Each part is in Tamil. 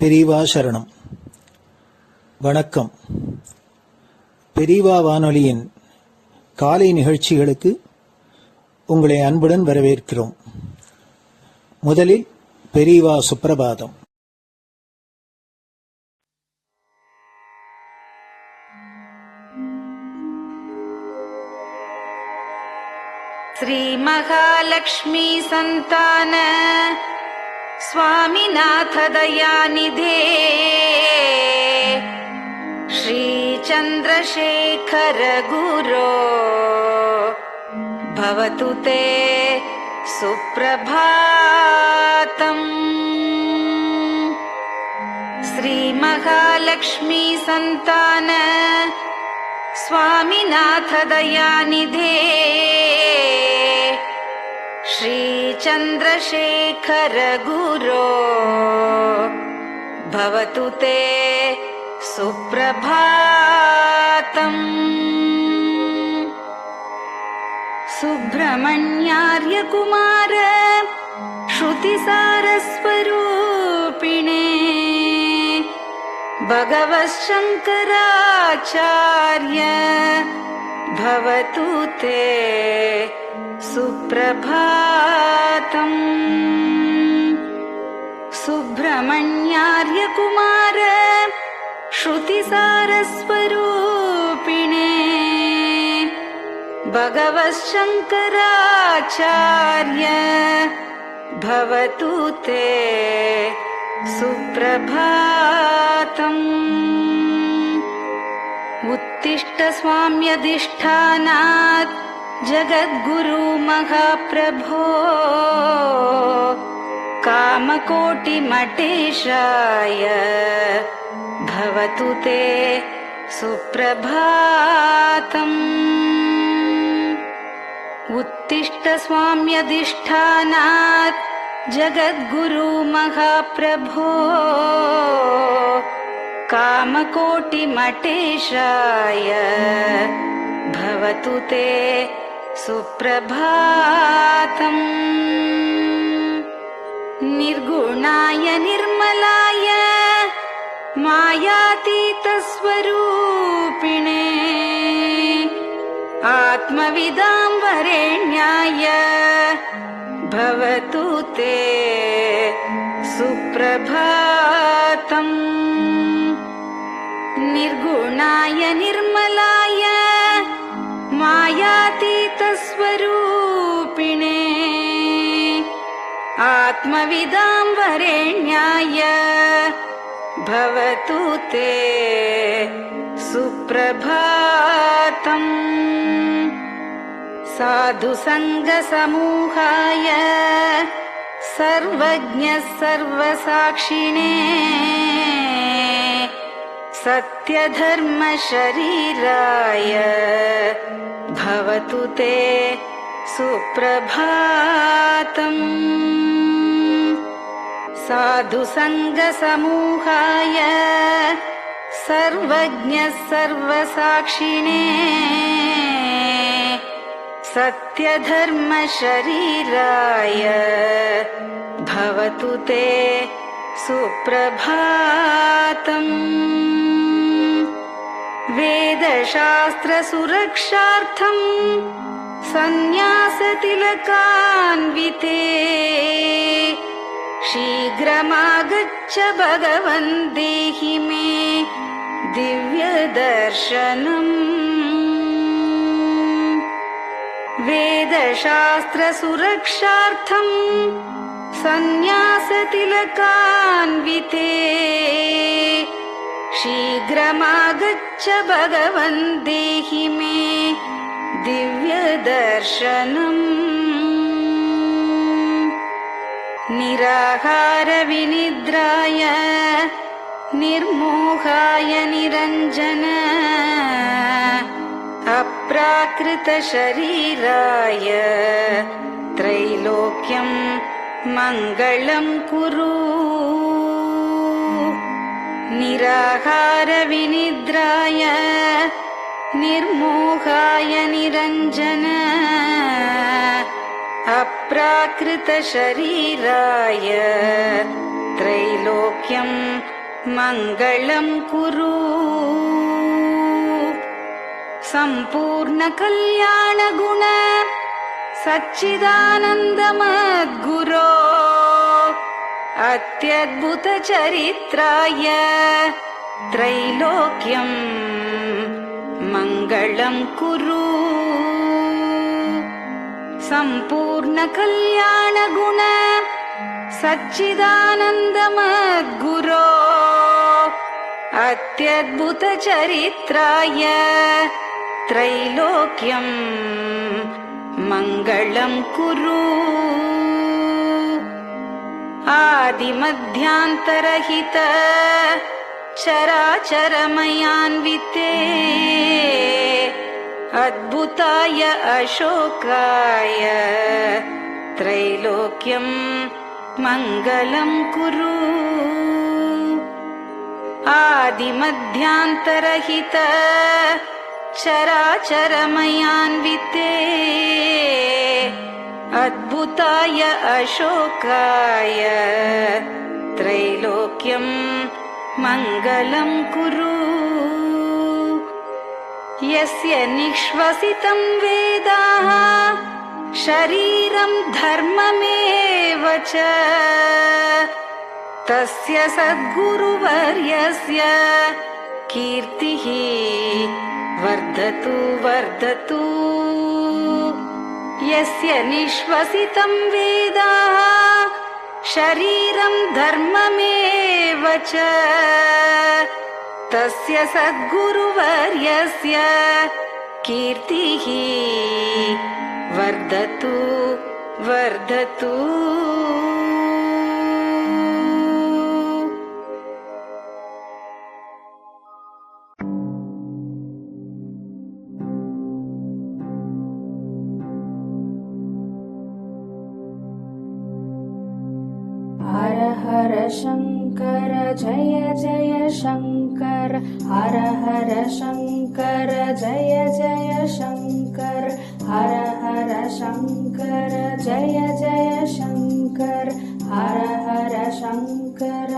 பெரியவா சரணம். வணக்கம். பெரியவா வானொலியின் காலை நிகழ்ச்சிகளுக்கு உங்களை அன்புடன் வரவேற்கிறோம். முதலில் பெரியவா சுப்பிரபாதம். श्री महालक्ष्मी संतान स्वामीनाथ दयानिधे श्री चंद्रशेखर गुरो भवतु ते सुप्रभातम्। श्री महालक्ष्मी संतान स्वामीनाथ दयानिधे श्री चंद्रशेखर गुरो भवतु ते सुप्रभातम्। सुब्रह्मण्यार्य कुमार श्रुतिसारस्वरूपिणे भगवच्छंकराचार्य भवतु ते सुप्रभातम्। सुब्रह्मण्यार्य कुमार श्रुतिसारस्वरूपिणे भगवच्छंकराचार्य भवतु ते सुप्रभातम्। उत्तिष्ठ स्वाम्यधिष्ठानात् जगद्गुरु महाप्रभो कामकोटिमटेशाय भवतु ते सुप्रभातम्। उत्तिष्ठ स्वाम्यधिष्ठानात् जगद्गुरु महाप्रभो कामकोटिमटेशाय भवतु ते सुप्रभातम्। निर्गुणाय निर्मलाय मायातीतस्वरूपिणे आत्मविदां वरेण्याय भवतु ते सुप्रभातम्। निर्गुणाय निर्मलाय मायातीतस्वरूपिणे आत्मविदां वरेण्याय भवतु ते सुप्रभातम्। साधु संग समूहाय सर्वज्ञ सर्वसाक्षिणे सत्यधर्म शरीराय भवतु ते सुप्रभातम्। साधु संग समूहाय सर्वज्ञ सर्वसाक्षिणे सत्यधर्म शरीराय भवतु ते सुप्रभातम्। वेदशास्त्र सुरक्षार्थं सन्न्यासतिलकान्विते शीघ्रमागच्छ भगवन् देहि मे दिव्यदर्शनम्। वेदशास्त्र सुरक्षार्थं सन्न्यासतिलकान्विते शीघ्रमागच्छ भगवन् देहि मे दिव्यदर्शनम्। निराहार विनिद्राय निर्मोहाय निरञ्जन अप्राकृत शरीराय त्रैलोक्यं मङ्गलं कुरु। निराहार विनिद्राय निर्मोहाय निरञ्जन अप्राकृत शरीराय त्रैलोक्यं मङ्गलं कुरु सम्पूर्णकल्याणगुण सच्चिदानन्दमद्गुरो अत्यद्भुतचरित्राय त्रैलोक्यं मङ्गलं कुरु सम्पूर्णकल्याणगुण सच्चिदानन्दमद्गुरो अत्यद्भुतचरित्राय त्रैलोक्यं मङ्गलं कुरु आदिमध्यान्तरहित चराचरमयान्विते अद्भुताय अशोकाय त्रैलोक्यं मङ्गलं कुरु आदिमध्यान्तरहित चराचरमयान्विते अद्भुताय अशोकाय त्रैलोक्यं मङ्गलं कुरु यस्य निःश्वसितं वेदाः शरीरं धर्ममेव च तस्य सद्गुरुवर्यस्य कीर्तिः वर्धतु वर्धतु यस्य निःश्वसितं वेदाः शरीरं धर्ममेव च तस्य सद्गुरुवर्यस्य कीर्तिः वर्धतु वर्धतु हर हर शंकर जय जय शंकर हर हर शंकर जय जय शंकर हर हर शंकर जय जय शंकर हर हर शंकर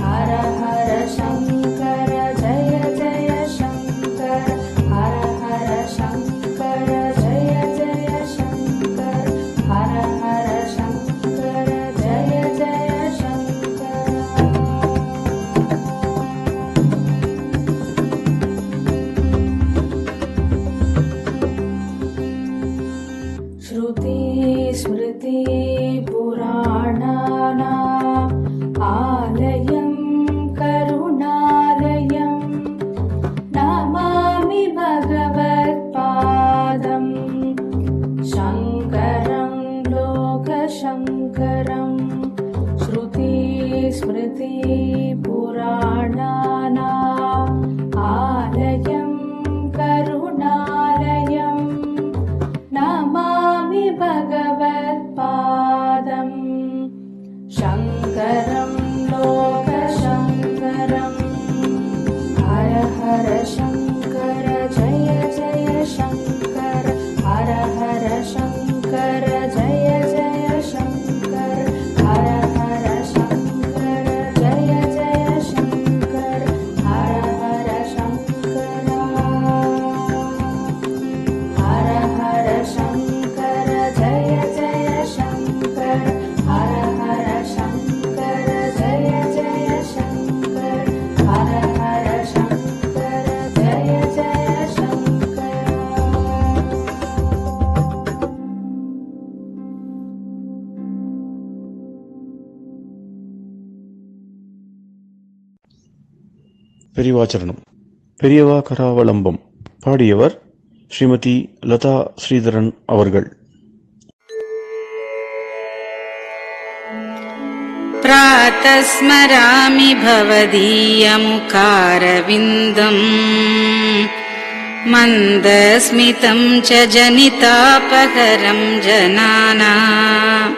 हर हर शंकर जय जय शंकर हर हर शंकर जय जय शंकर हर हर शंकर जय जय शंकर श्रुति स्मृति पुराणानाम् आलयं करुणालयं नमामि भगवत्पादं शङ्करं लोकशङ्करं श्रुति स्मृति पुराणानाम् आलयं करुणालयं नमामि भगवत्पादं शङ्करं लोकशङ्करम् हर हर शङ्कर जय जय शङ्कर हर हर शङ्कर जय जय शङ्कर हर हर शङ्कर जय जय शङ्कर हर हर शङ्कर हर हर शङ्कर जय जय शङ्कर हर हर शङ्कर जय जय शङ्कर हर हर शङ्कर जय जय शङ्कर பெரியவாச்சரணம். பெரியவா கராவலம்பம். பாடியவர் ஸ்ரீமதி லதா ஸ்ரீதரன் அவர்கள். प्रातः स्मरामि भवदीयमुखारविन्दम् मन्दस्मितं च जनितापहरं जनानाम्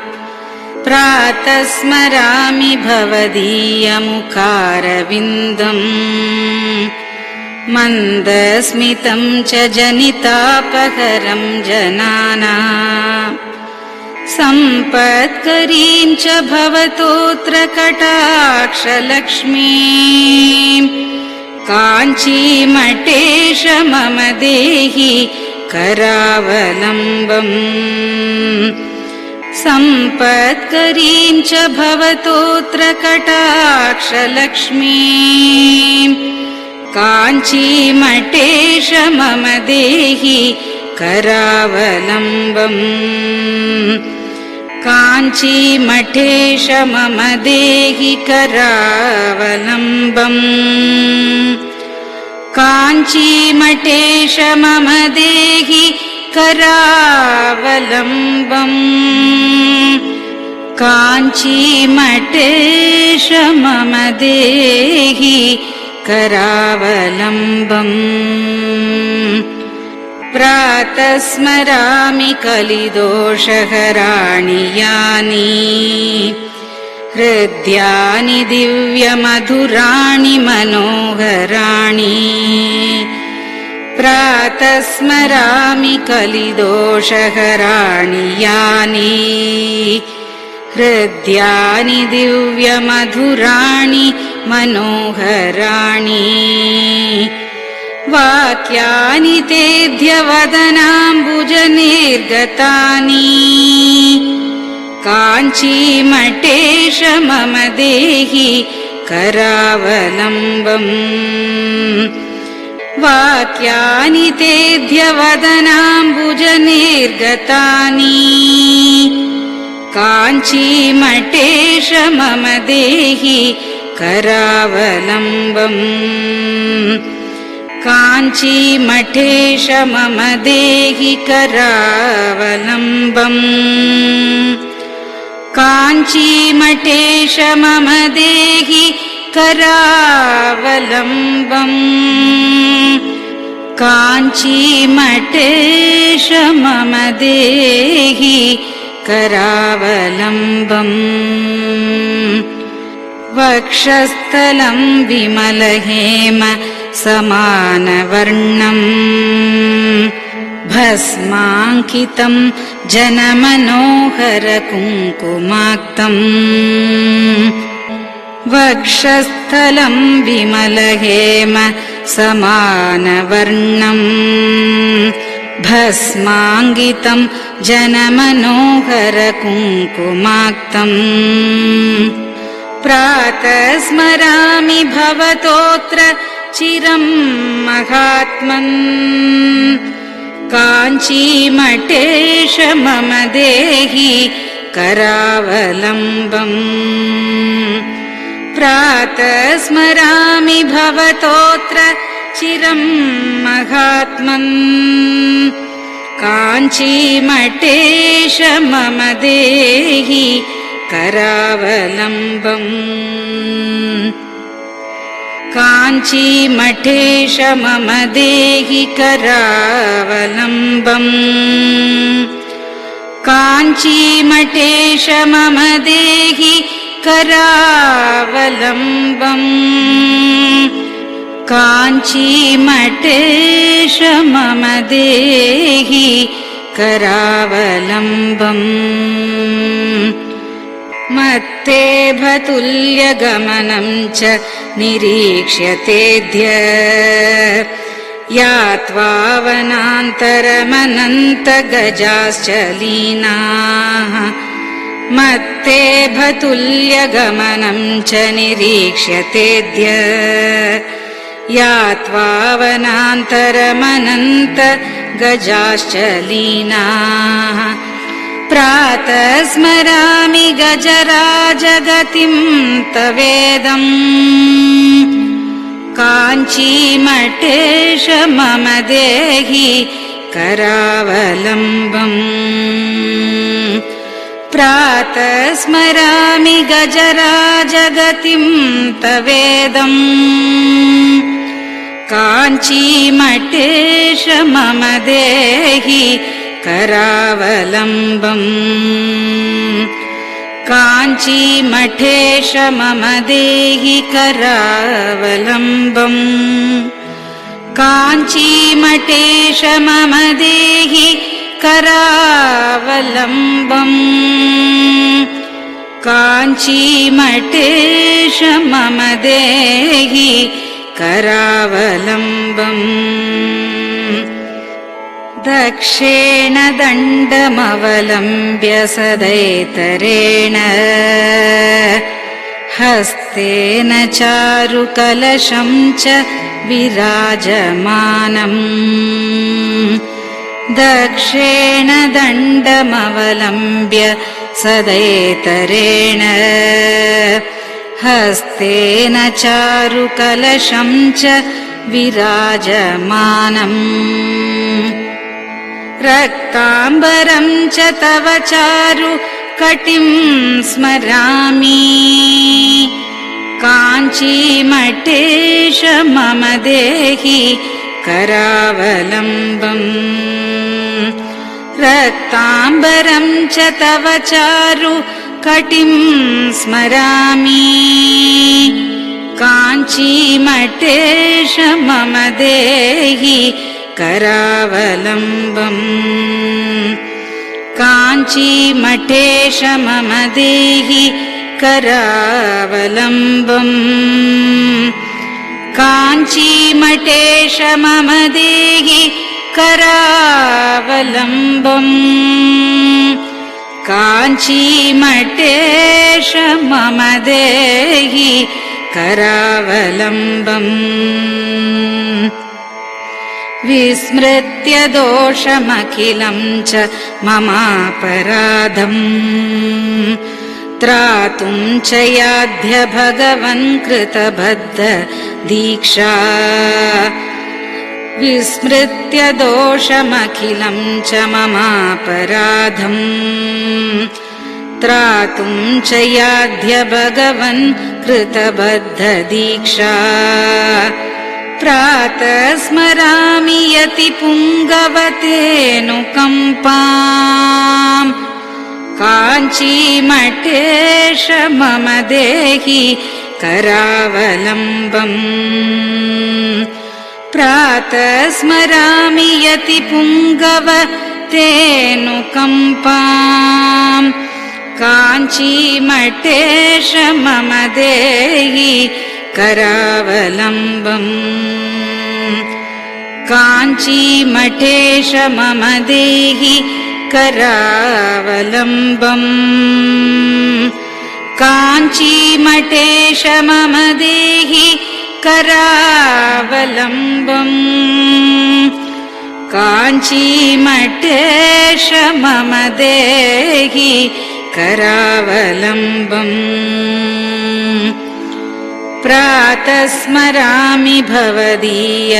प्रातः स्मरामि भवदीयमुखारविन्दम् मन्दस्मितं च जनितापहरं जनानाम् सम्पत्करीं च भवतोऽत्र कटाक्षलक्ष्मीम् काञ्चीमठेश मम देहि करावलम्बम् सम्पत्करीं च भवतोऽत्र कटाक्षलक्ष्मीम् काञ्चीमठेश मम देहि करावलम्बम् काञ्चीमठेश मम देहि करावलम्बम् काञ्चीमठेश मम देहि करावलम्बम् काञ्चीमठेश मम देहि करावलम्बम् प्रातः स्मरामि कलिदोषहराणि यानि हृद्यानि दिव्यमधुराणि मनोहराणि प्रातः स्मरामि कलिदोषहराणि यानि हृद्यानि दिव्यमधुराणि मनोहराणि वाक्यानि तेऽध्यवदनाम्बुजनिर्गतानि काञ्चीमठेश मम देहि करावलम्बम् वाक्यानि तेऽध्यवदनाम्बुजनिर्गतानि काञ्चीमठेश मम देहि करावलम्बम् काञ्चीमठेश मम देहि करावलम्बम् काञ्चीमठेश मम देहि करावलम्बम् काञ्चीमठेश मम देहि करावलम्बम् वक्षस्थलं विमलहेम समानवर्णम् भस्माङ्कितं जनमनोहर कुङ्कुमाक्तम् वक्षस्थलं विमलहेम समानवर्णम् भस्माङ्कितं जनमनोहर कुङ्कुमाक्तम् प्रातः स्मरामि भवतोऽत्र चिरं महात्मन् काञ्चीमठेश मम देहि करावलम्बम् प्रातः स्मरामि भवतोऽत्र चिरं महात्मन् काञ्चीमठेश मम देहि करावलम्बम् काञ्चीमठेश मम देहि करावलम्बम् काञ्चीमठेश मम देहि करावलम्बम् काञ्चीमठेश मम देहि करावलम्बम् मत्तेभतुल्यगमनं च निरीक्ष्य तेऽद्य यात्वा वनान्तरमनन्तगजाश्च लीनाः मत्तेभतुल्यगमनं च निरीक्ष्य तेऽद्य यात्वा वनान्तरमनन्तगजाश्च लीनाः प्रातः स्मरामि गजराजगतिं तवेदम् काञ्चीमठेश मम देहि करावलम्बम् प्रातः स्मरामि गजराजगतिं तवेदम् काञ्चीमठेश मम देहि करावलम्बम् काञ्चीमठेश मम देहि करावलम्बम् काञ्चीमठेश मम देहि करावलम्बम् काञ्चीमठेश मम देहि करावलम्बम् दक्षेण दण्डमवलम्ब्य सदैतरेण हस्तेन चारुकलशं च विराजमानम् दक्षेण दण्डमवलम्ब्य सदैतरेण हस्तेन चारुकलशं च विराजमानम् रक्ताम्बरं च तव चारु कटिं स्मरामि काञ्चीमठेश मम देहि करावलम्बम् रक्ताम्बरं च तव चारु कटिं स्मरामि काञ्चीमठेश मम देहि करावलम्बम् काञ्चीमठेश मम देहि करावलम्बम् काञ्चीमठेश मम देहि करावलम्बम् काञ्चीमठेश मम देहि करावलम्बम् विस्मृत्य दोषमखिलं च ममापराधम् त्रातुं च याध्य भगवन् कृतबद्ध दीक्षा विस्मृत्य दोषमखिलं च ममापराधम् त्रातुं च याध्य भगवन् कृतबद्ध दीक्षा प्रातः स्मरामि यति पुङ्गवतेऽनुकम्पाम् काञ्चीमठेश मम देहि करावलम्बम् प्रातः स्मरामि यति पुङ्गवतेऽनुकम्पाम् काञ्चीमठेश मम देहि करावलम्बम् काञ्चीमठेश मम देहि करावलम्बम् काञ्चीमठेश मम देहि करावलम्बम् काञ्चीमठेश मम देहि करावलम्बम् प्रातः स्मरामि भवदीय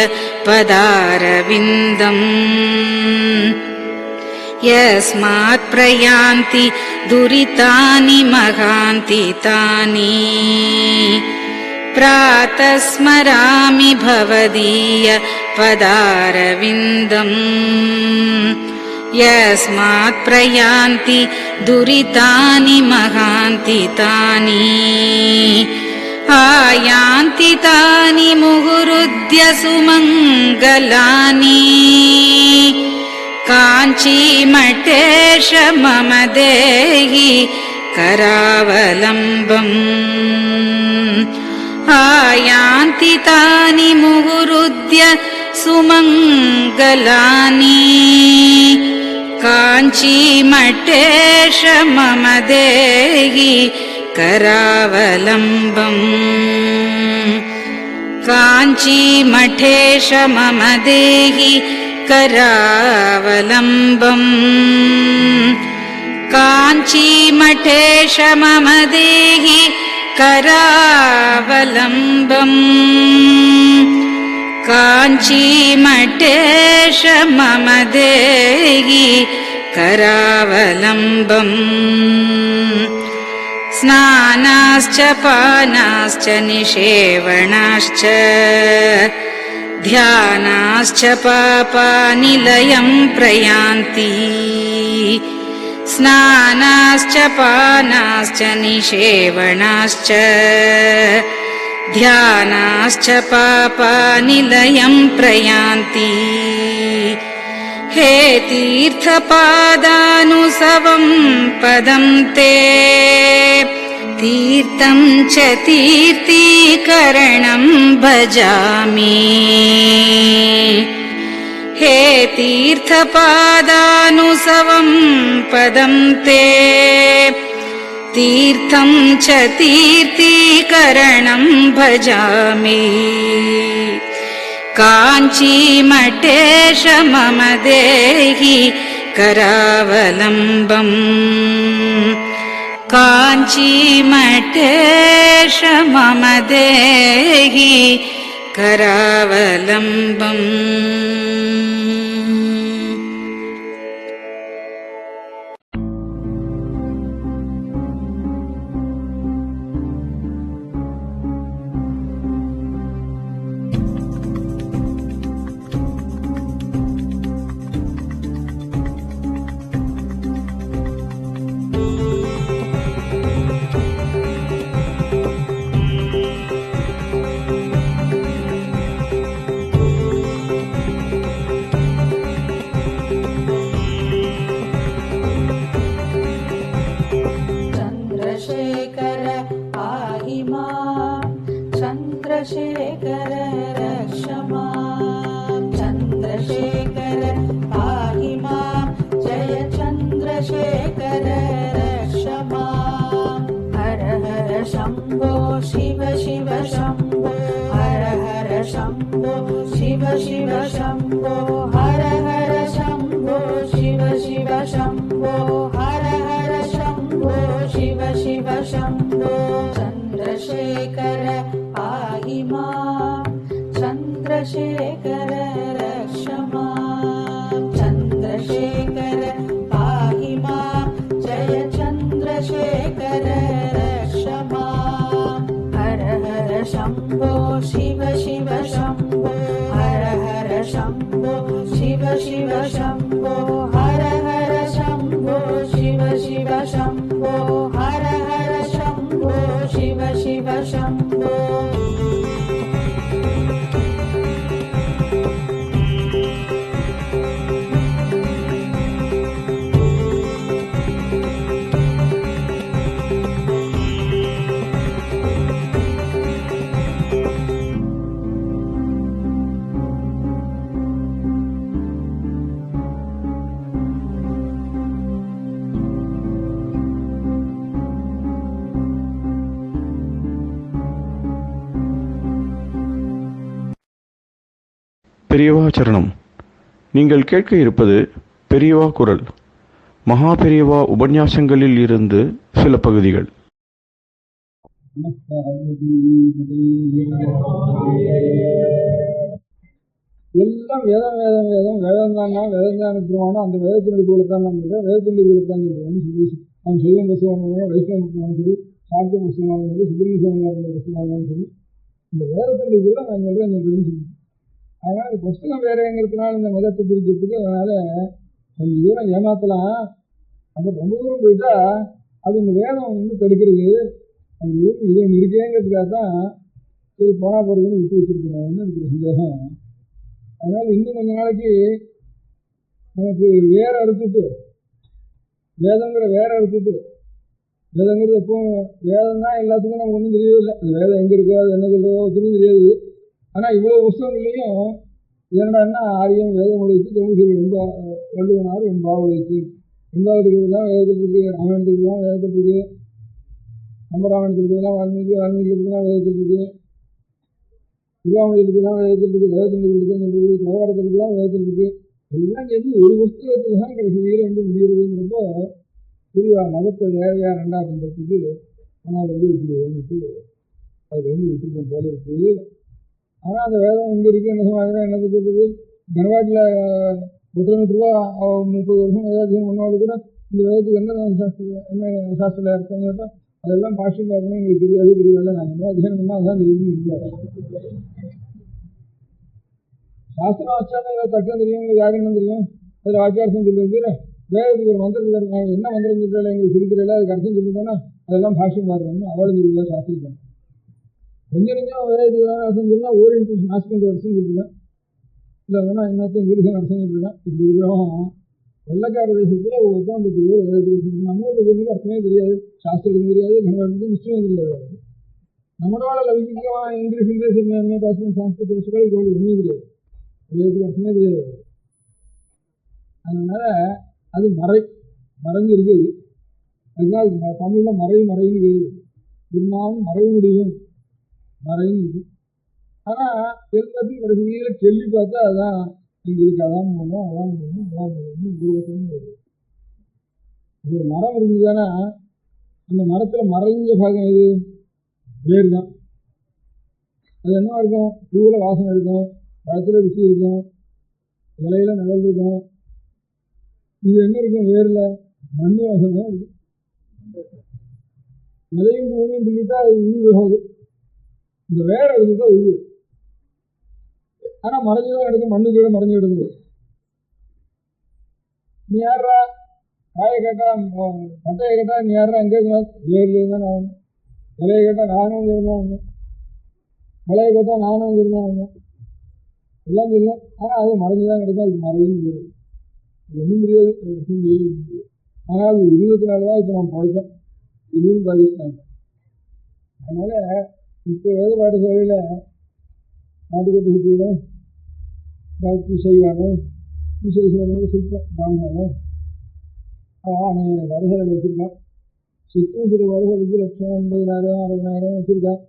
पदारविन्दम् यस्मात् प्रयान्ति दुरितानि महान्ति तानि प्रातः स्मरामि भवदीय पदारविन्दम् यस्मात् प्रयान्ति दुरितानि महान्ति तानि आयान्ति तानि मुहुरुद्य सुमङ्गलानि काञ्चीमठेश मम देहि करावलम्बम् आयान्ति तानि मुहुरुद्य सुमङ्गलानि काञ्चीमठेश मम देहि करावलम्बम् काञ्चीमठेश मम देहि करावलम्बम् काञ्चीमठेश मम देहि करावलम्बम् काञ्चीमठेश मम देहि करावलम्बम् स्नानाश्च पानाश्च निषेवणाश्च ध्यानाश्च पापानिलयं प्रयान्ति स्नानाश्च पानाश्च निषेवणाश्च ध्यानाश्च पापानिलयं प्रयान्ति हे तीर्थपादानुसवं पदं ते तीर्थं च तीर्थीकरणं भजामि हे तीर्थपादानुसवं पदं ते तीर्थं च तीर्थीकरणं भजामि काञ्चीमठेश मम देहि करावलम्बम् काञ्चीमठेश मम देहि करावलम्बम् चन्द्रशेखर पाहि मां चन्द्रशेखर रक्ष मां चन्द्रशेखर पाहि मां जय चन्द्रशेखर रक्ष मां हर हर शम्भो शिव शिव शम्भो हर हर शम्भो शिव शिव शम्भो हर हर शम्भो शिव शिव शम्भो हर हर शम्भो शिव शिव शम्भो चन्द्रशेखर पाहि मां चन्द्रशेखर रक्ष मां चन्द्रशेखर पाहि मां जय चन्द्रशेखर रक्ष मां हर हर शम्भो शिव शिव शम्भो हर हर शम्भो शिव शिव शम्भो हर हर शम्भो शिव शिव शम्भो हर हर शम्भो शिव शिव शम्भो பெரியவா சரணம். நீங்கள் கேட்க இருப்பது பெரியவா குரல். மகா பெரியவா உபன்யாசங்களில் இருந்து சில பகுதிகள். எல்லாம் வேதம் வேதம் வேதம் வேதம் தானா வேதம் தான் இருக்கிறோம். அந்த வேதத்தினுடைய குலத்தான் நான் சொல்கிறேன், வேதத்தினுடைய குலத்தான் சொல்கிறேன்னு சொல்லி அவன் சைவம் புஸ்தகம் வைஷ்ணவ புஸ்தகம் சரி, சாக்கிய புஸ்தகம் சரி, சுப்பிரமணிய சுவாமியாருடைய புஸ்தகம் சரி, இந்த வேதத்தினுடைய குல நான் சொல்கிறேன் சொல்கிறேன்னு சொல்லி. அதனால் இந்த புஸ்தகம் வேறங்கிறதுனால இந்த மதத்தை பிரிக்கிறதுக்கு அதனால் கொஞ்சம் தூரம் ஏமாற்றலாம். அப்புறம் ரொம்ப தூரம் போயிட்டா அது இந்த வேதம் வந்து தடுக்கிறது. அப்படி இது ஒன்று இருக்கேங்கிறதுக்காக தான் சரி போனா போகிறதுன்னு விட்டு வச்சுருக்கணும்னு எனக்கு ஒரு சந்தேகம். அதனால் இன்னும் கொஞ்ச நாளைக்கு நமக்கு வேற அறுத்துட்டு வேதங்கிற வேற அறுத்துட்டு வேதங்கிறது எப்பவும் வேதம் தான் எல்லாத்துக்கும் நமக்கு ஒன்றும் தெரியவே இல்லை. அந்த வேதம் எங்கே இருக்கோ அது என்ன சொல்கிறதோ ஒன்றும் தெரியாது. ஆனால் இவ்வளோ புஸ்தகங்கள்லையும் என்னடான்னா ஆரியம் வேதம் உடைத்து தமிழ் சொல்லி வள்ளுவனார் வெண்பாவை உடைத்து வெண்பாவதுக்குலாம் வேதத்தில் இருக்குது, ராமாயணத்துக்குலாம் வேதத்தில் இருக்குது, கம்பராமாயணத்துக்குலாம் வால்மீகிலாம் வேதத்தில் இருக்குது, திருவாமூலத்துக்குலாம் வேதத்தில் இருக்குது, வேதத்தினுக்குலாம் சொல்கிறது, தேவாரத்துக்குலாம் வேதத்தில் இருக்குது. எல்லாம் சேர்ந்து ஒரு புஸ்தகத்தில் தான் கடைசியில் வந்து முடிகிறதுங்கிறப்போ புரியா மதத்தை வேறையாக ரெண்டாக பண்ணுறதுக்கு ஆனால் வந்து விட்டுருவோம்ட்டு அதுலேருந்து விட்டுருப்போம் போல இருக்குது. ஆனால் அந்த வேதம் இங்கே இருக்குது என்ன சமாதிரம் என்னத்தை சொல்கிறது. கனவாட்டில் 100 ரூபா 30 வருஷம் வேதாத்தியம் பண்ணாலும் கூட இந்த வேதத்துக்கு என்ன சாஸ்திரம் அர்த்தம் கேட்டால் அதெல்லாம் பாஷ்யம் பார்க்கணும் எங்களுக்கு தெரியாது தெரியல. நாங்கள் என்ன அத்தியானம் பண்ணால் அதான் தெரியும் இல்லை. சாஸ்திரம் ஆச்சாரம் தக்கம் தெரியும், எங்களுக்கு யாருன்னு தெரியும். அதில் ஆச்சாரசம் சொல்லுறது வேதத்துக்கு ஒரு மந்திரத்தில் இருக்காங்க, என்ன மந்திரம் சொல்கிறாள் எங்களுக்கு சொல்லிக்கிறல அதுக்கு அர்த்தம் சொல்லிட்டோன்னா அதெல்லாம் பாஷ்யம் பார்க்கணும்னு அவளும் சொல்லுவா சாஸ்திரிக்கணும். கொஞ்சம் கொஞ்சம் வேதத்துக்கு தான் அர்த்தம் சொல்லலாம், ஓரியன்டல் நாஸ்கல் அர்த்தம் சொல்லிருக்கேன். இல்லைன்னா இன்னொருத்தன் விருது நடத்திட்டு இருக்கான். இப்படி இருக்கிறோம் வெள்ளக்கார தேசத்தில் ஒவ்வொருத்தான் நம்ம ஊருக்கு அர்த்தமே தெரியாது, சாஸ்திரத்துக்கு தெரியாது, கணவனுக்கு நிச்சயம் தெரியாது. நம்மளோட லௌகிகமாக இங்கிலீஷ் என்ன பேசணும், சாஸ்திரத்தை வச்சுக்கோ இது ஒன்றுமே தெரியாது, வேதத்துக்கு அர்த்தமே தெரியாது. அதனால அது மறைஞ்சு இருக்குது. அதுதான் தமிழில் மறைன்னு இருக்குது. இருந்தாலும் மறைய முடியும் மறைன்னு இருக்கு. ஆனால் எல்லாத்தையும் கடைசியில் சொல்லி பார்த்தா அதான் எங்களுக்கு அதான் போகணும் உருவத்தமும் வருது. ஒரு மரம் இருந்ததுன்னா அந்த மரத்தில் மறைஞ்ச பாகம் எது? வேர் தான். அது என்ன இருக்கும்? பூவில் வாசனை இருக்கும், பழத்தில் ருசி இருக்கும், இலையில நிழல் இருக்கும். இது என்ன இருக்கும்? வேரில் மண் வாசனை தான் இருக்கு. நிலையும் பூமியும் சொல்லிட்டா அது உயிர் போகாது. இந்த வேற இருக்குதான் உயிர். ஆனால் மறைஞ்சுதான் எடுக்கும், மண்ணு கீழே மறைஞ்சு எடுக்குது. நீ யாரா காயை கேட்டா பட்டையை கேட்டா நீ யாரா எங்கே இருந்தா வேர்ல இருந்தா நான் வந்தேன். இலையை கேட்டால் நானும் இங்கே இருந்தா வந்தேன், மலையை கேட்டால் நானும் இங்கே இருந்தா வந்தேன், எல்லாம் சொல்லலாம். ஆனால் அது மறைஞ்சுதான் கிடக்கும், அதுக்கு மறைன்னு வேறு ஒன்றும் முடியாது, முடியாது. ஆனால் அது இருந்ததுனாலதான் இப்போ நம்ம பழக்கம் இதுன்னு பாகிஸ்தான். அதனால இப்போ வேத பாடசாலையில் நாட்டுக்கோட்டை சுற்றிடும் பாக்கி செய்வானும் விசேஷம் சிற்பம் பிராமணனும் அநேக பாடசாலைகள் வச்சுருக்கான். சிற்பம் சில பாடசாலைக்கு 1,50,000 60,000 வச்சுருக்கான்.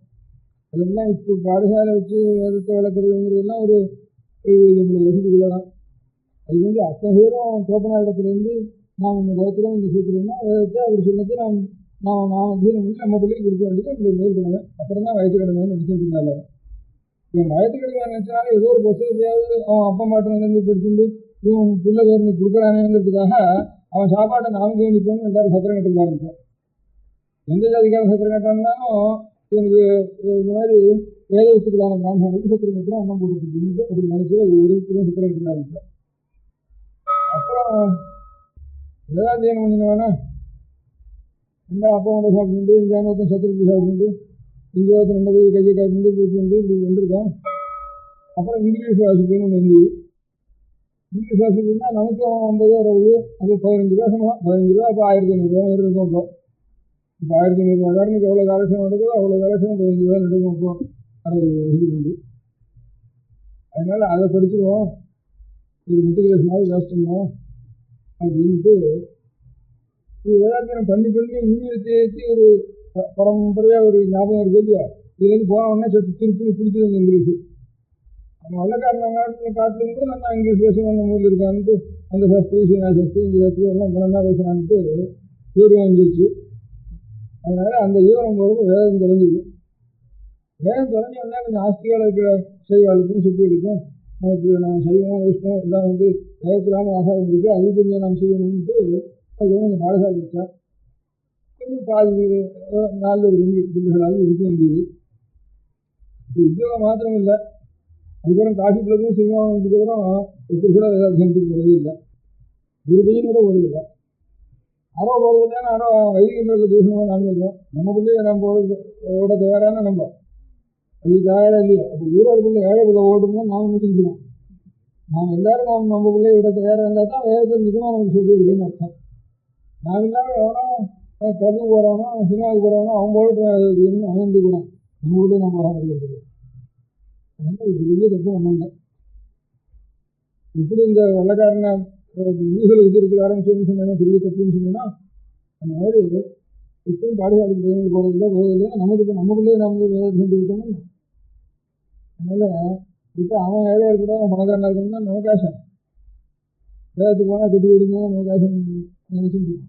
அதெல்லாம் இப்போ பாடசாலை வச்சு வேதத்தை வளர்க்குறதுங்கிறதுலாம் ஒரு 70 வருஷத்துக்குள்ள தான். அது வந்து அத்தனை பேரும் தோப்பனா இடத்துலேருந்து நாம் இந்த கோத்திரம் இந்த சூத்திரம்னா வேதத்தை அவர் சொன்னது நாம் அத்தியனம் பண்ணி நம்ம பிள்ளைக்கு கொடுக்க வேண்டியது அப்படி முதல் கிழமை. அப்புறம் தான் வயசு கிழமைன்னு நினச்சிட்டு இருந்தாலும் இவன் வயசு கிழமை நினச்சாலும் ஏதோ ஒரு புத்தகத்தையாவது அவன் அப்பா மாட்டிலேருந்து படிச்சுட்டு இவன் பிள்ளை பேருந்து கொடுக்குறானேங்கிறதுக்காக அவன் சாப்பாட்டை நாம கவனிப்போம்னு எல்லாரும் சத்திரம் கட்டுக்க ஆரம்பித்தான். எந்த ஜாதிக்காரன் சத்திரம் கட்டான்னாலும் இவனுக்கு இந்த மாதிரி வேதத்துக்குள்ளான பிராமணனுக்கு சத்திரம் கட்டுறோம் அண்ணன் போட்டுருக்கு அப்படி நினச்சி ஒரு சத்திரம் கட்டுக்க ஆரம்பித்தான். அப்புறம் வேதாத்தியனம் பண்ணினவனா இந்த அப்பாவோட சாப்பிட்டு இங்கே ஒருத்தன் சத்துருத்து சாப்பிட்டு இங்கே ஒருத்தர் 2 போய் கையை காய்ச்சிட்டு போயிட்டு இப்படி வந்துருக்கான். அப்புறம் இங்கிலீஷ் வாசிப்புன்னு ஒன்று வந்து இங்கிலீஷ் வாசிப்புன்னா நமக்கும் 50 60 அப்போ 15 ரூபா சம்பளம். 15 ரூபா அப்போ 1,500 இருக்கும். இப்போ 1,500 காரனுக்கு எவ்வளோ காலட்சம் நடக்குதோ அவ்வளோ காலட்சம் 15 ரூபா நடக்கும். இப்போ 60 வருஷத்துக்கு. அதனால அதை படிச்சுருவோம், ஒரு மெட்ரிகுலேஷனாவது வேஸ்ட் அப்படின்ட்டு இது வேதாத்தியனம் பண்ணி உயிரை ஏற்றி ஒரு பரம்பரையாக ஒரு ஞாபகம் இருக்கு இல்லையா. இதுலேருந்து போன உடனே திருப்பி பிடிச்சது அந்த இங்கிலீஷு. நம்ம வெள்ளக்காரன் காட்டிலும் கூட நல்லா இங்கிலீஷ் பேசணும் அந்த ஊரில் இருக்கான்ட்டு அந்த சாஸ்திரி சீனா சாஸ்திரி இந்த சாஸ்திரி எல்லாம் பணம்னா பேசுகிறான்ட்டு பேர் வாங்கிடுச்சு. அதனால அந்த ஈவனம் போகிறப்ப வேதம் தொலைஞ்சிது. வேதம் தொலைஞ்ச உடனே கொஞ்சம் ஆஸ்திகால இருக்கிற செய்வாளுக்கும் சுற்றி இருக்கும். நமக்கு நம்ம சைவம் வைஷ்ணவம் எல்லாம் வந்து வேதத்திலான ஆசாரம் இருக்குது, அது கொஞ்சம் நாம் செய்யணும்ட்டு அது கொஞ்சம் பாடசாலை வச்சா கொஞ்சம் பாதி 4 பிள்ளைகளாவது இருக்க வேண்டியது. உத்தியோகம் மாத்திரம் இல்லை, அதுக்கப்புறம் காசி பிள்ளைக்கும் செய்வோம். இதுக்கப்புறம் எப்படி கூட வேதாத்தியனத்துக்கு போகிறது இல்லை, ஒரு பையன் கூட போகிறதில்லை. யாரோ போகிறது இல்லைன்னா யாரோ வைதிக முறையில் தூஷணமாக நாங்கள் இருக்கோம். நம்ம பிள்ளைய நம்ம ஓட தயாரான நம்ம அது தயாராக இல்லையா. அப்போ ஊரார் பிள்ளை ஏழை பிள்ளை ஓடும்போது நாம் நினைச்சுக்கணும். நாம் எல்லாரும் நம்ம பிள்ளைய விட தயாராக இருந்தால் தான் வேதத்தில் நிஜமாக நமக்கு சொல்லி இருக்குன்னு அர்த்தம். நாம் இல்லாமல் எவனோ கல்வி போகிறவனோ சினிமாவுக்கு போகிறவனோ அவங்க ஓட்டு அவன் கூட நம்ம வீட்டையும் நம்ம வர முடியாது. அதனால் இது பெரிய தப்பு நம்ம இல்லை. இப்படி இந்த வெள்ளக்காரனை ஊர்கள் இருக்கிறதுக்கு ஆரம்பிச்சோன்னு சொன்னா பெரிய தப்புன்னு சொன்னீங்கன்னா அந்த மாதிரி இப்பவும் பாடசாலைக்கு பையனுக்கு போகிறதில்லை. நமக்கு இப்போ நம்ம பிள்ளைய நம்ம வேலை செஞ்சு விட்டோம்னு அதனால் விட்டு அவன் ஏழையாக இருக்கட்டும், அவன் பணக்காரனாக இருக்கணும்னா நமக்கு ஆசை. வேலைக்கு போனால் கட்டி விடுங்க நமக்கு ஆசை நினைச்சுட்டு இருக்கோம்.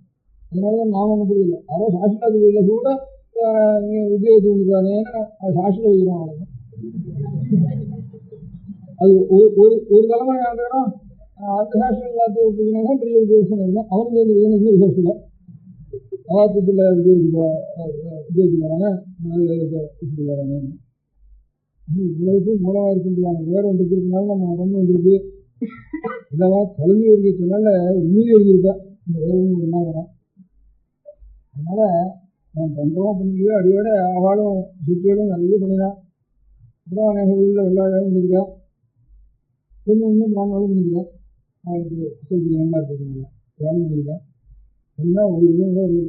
அதனால தான் நாம் ஒன்றும் புரியல. யாரோ சாஸ்திரத்தில் கூட உத்தியோகத்துக்கு வந்துருக்காங்க, ஏன்னா அது சாஸ்திரம் வைக்கிறோம். அவ்வளோதான். அது ஒரு தலைமுறை ஆகணும். அந்த சாஸ்திரம் எல்லாத்தையும் விட்டீங்கன்னா பெரிய உத்தியோகம் இல்லை. அவனுக்கு வந்து வேணும்னு விசேஷம் அவாத்து பிள்ளை உத்தியோகத்துக்கு போகிறாங்க, இப்படி போகிறாங்க. இவ்வளவுக்கும் மூலமாக இருக்க முடியாது. வேற ஒன்று இருக்கிறதுனால நம்ம உடம்பு வந்துருக்கு. இதெல்லாம் தொலைஞ்சி இருக்கிறதுனால உயிரி எழுதியிருப்பா இந்த வேதம் ஒரு நாள் வரும். அதனால நம்ம பண்ணுறோம் பண்ணலையோ அடியோட அவளும் சுற்றியோடும் நிறைய பண்ணினான். அப்புறம் அநேக ஊரில் வெள்ளாழம் பண்ணியிருக்கா. கொஞ்சம் கொஞ்சம் பிராமணம் பண்ணியிருக்கேன். அவனுக்கு சொல்றது நல்லா இருக்கிறதுனால பிராமணம் பண்ணியிருக்கேன். எல்லாம் ஒரு விதம் ஒரு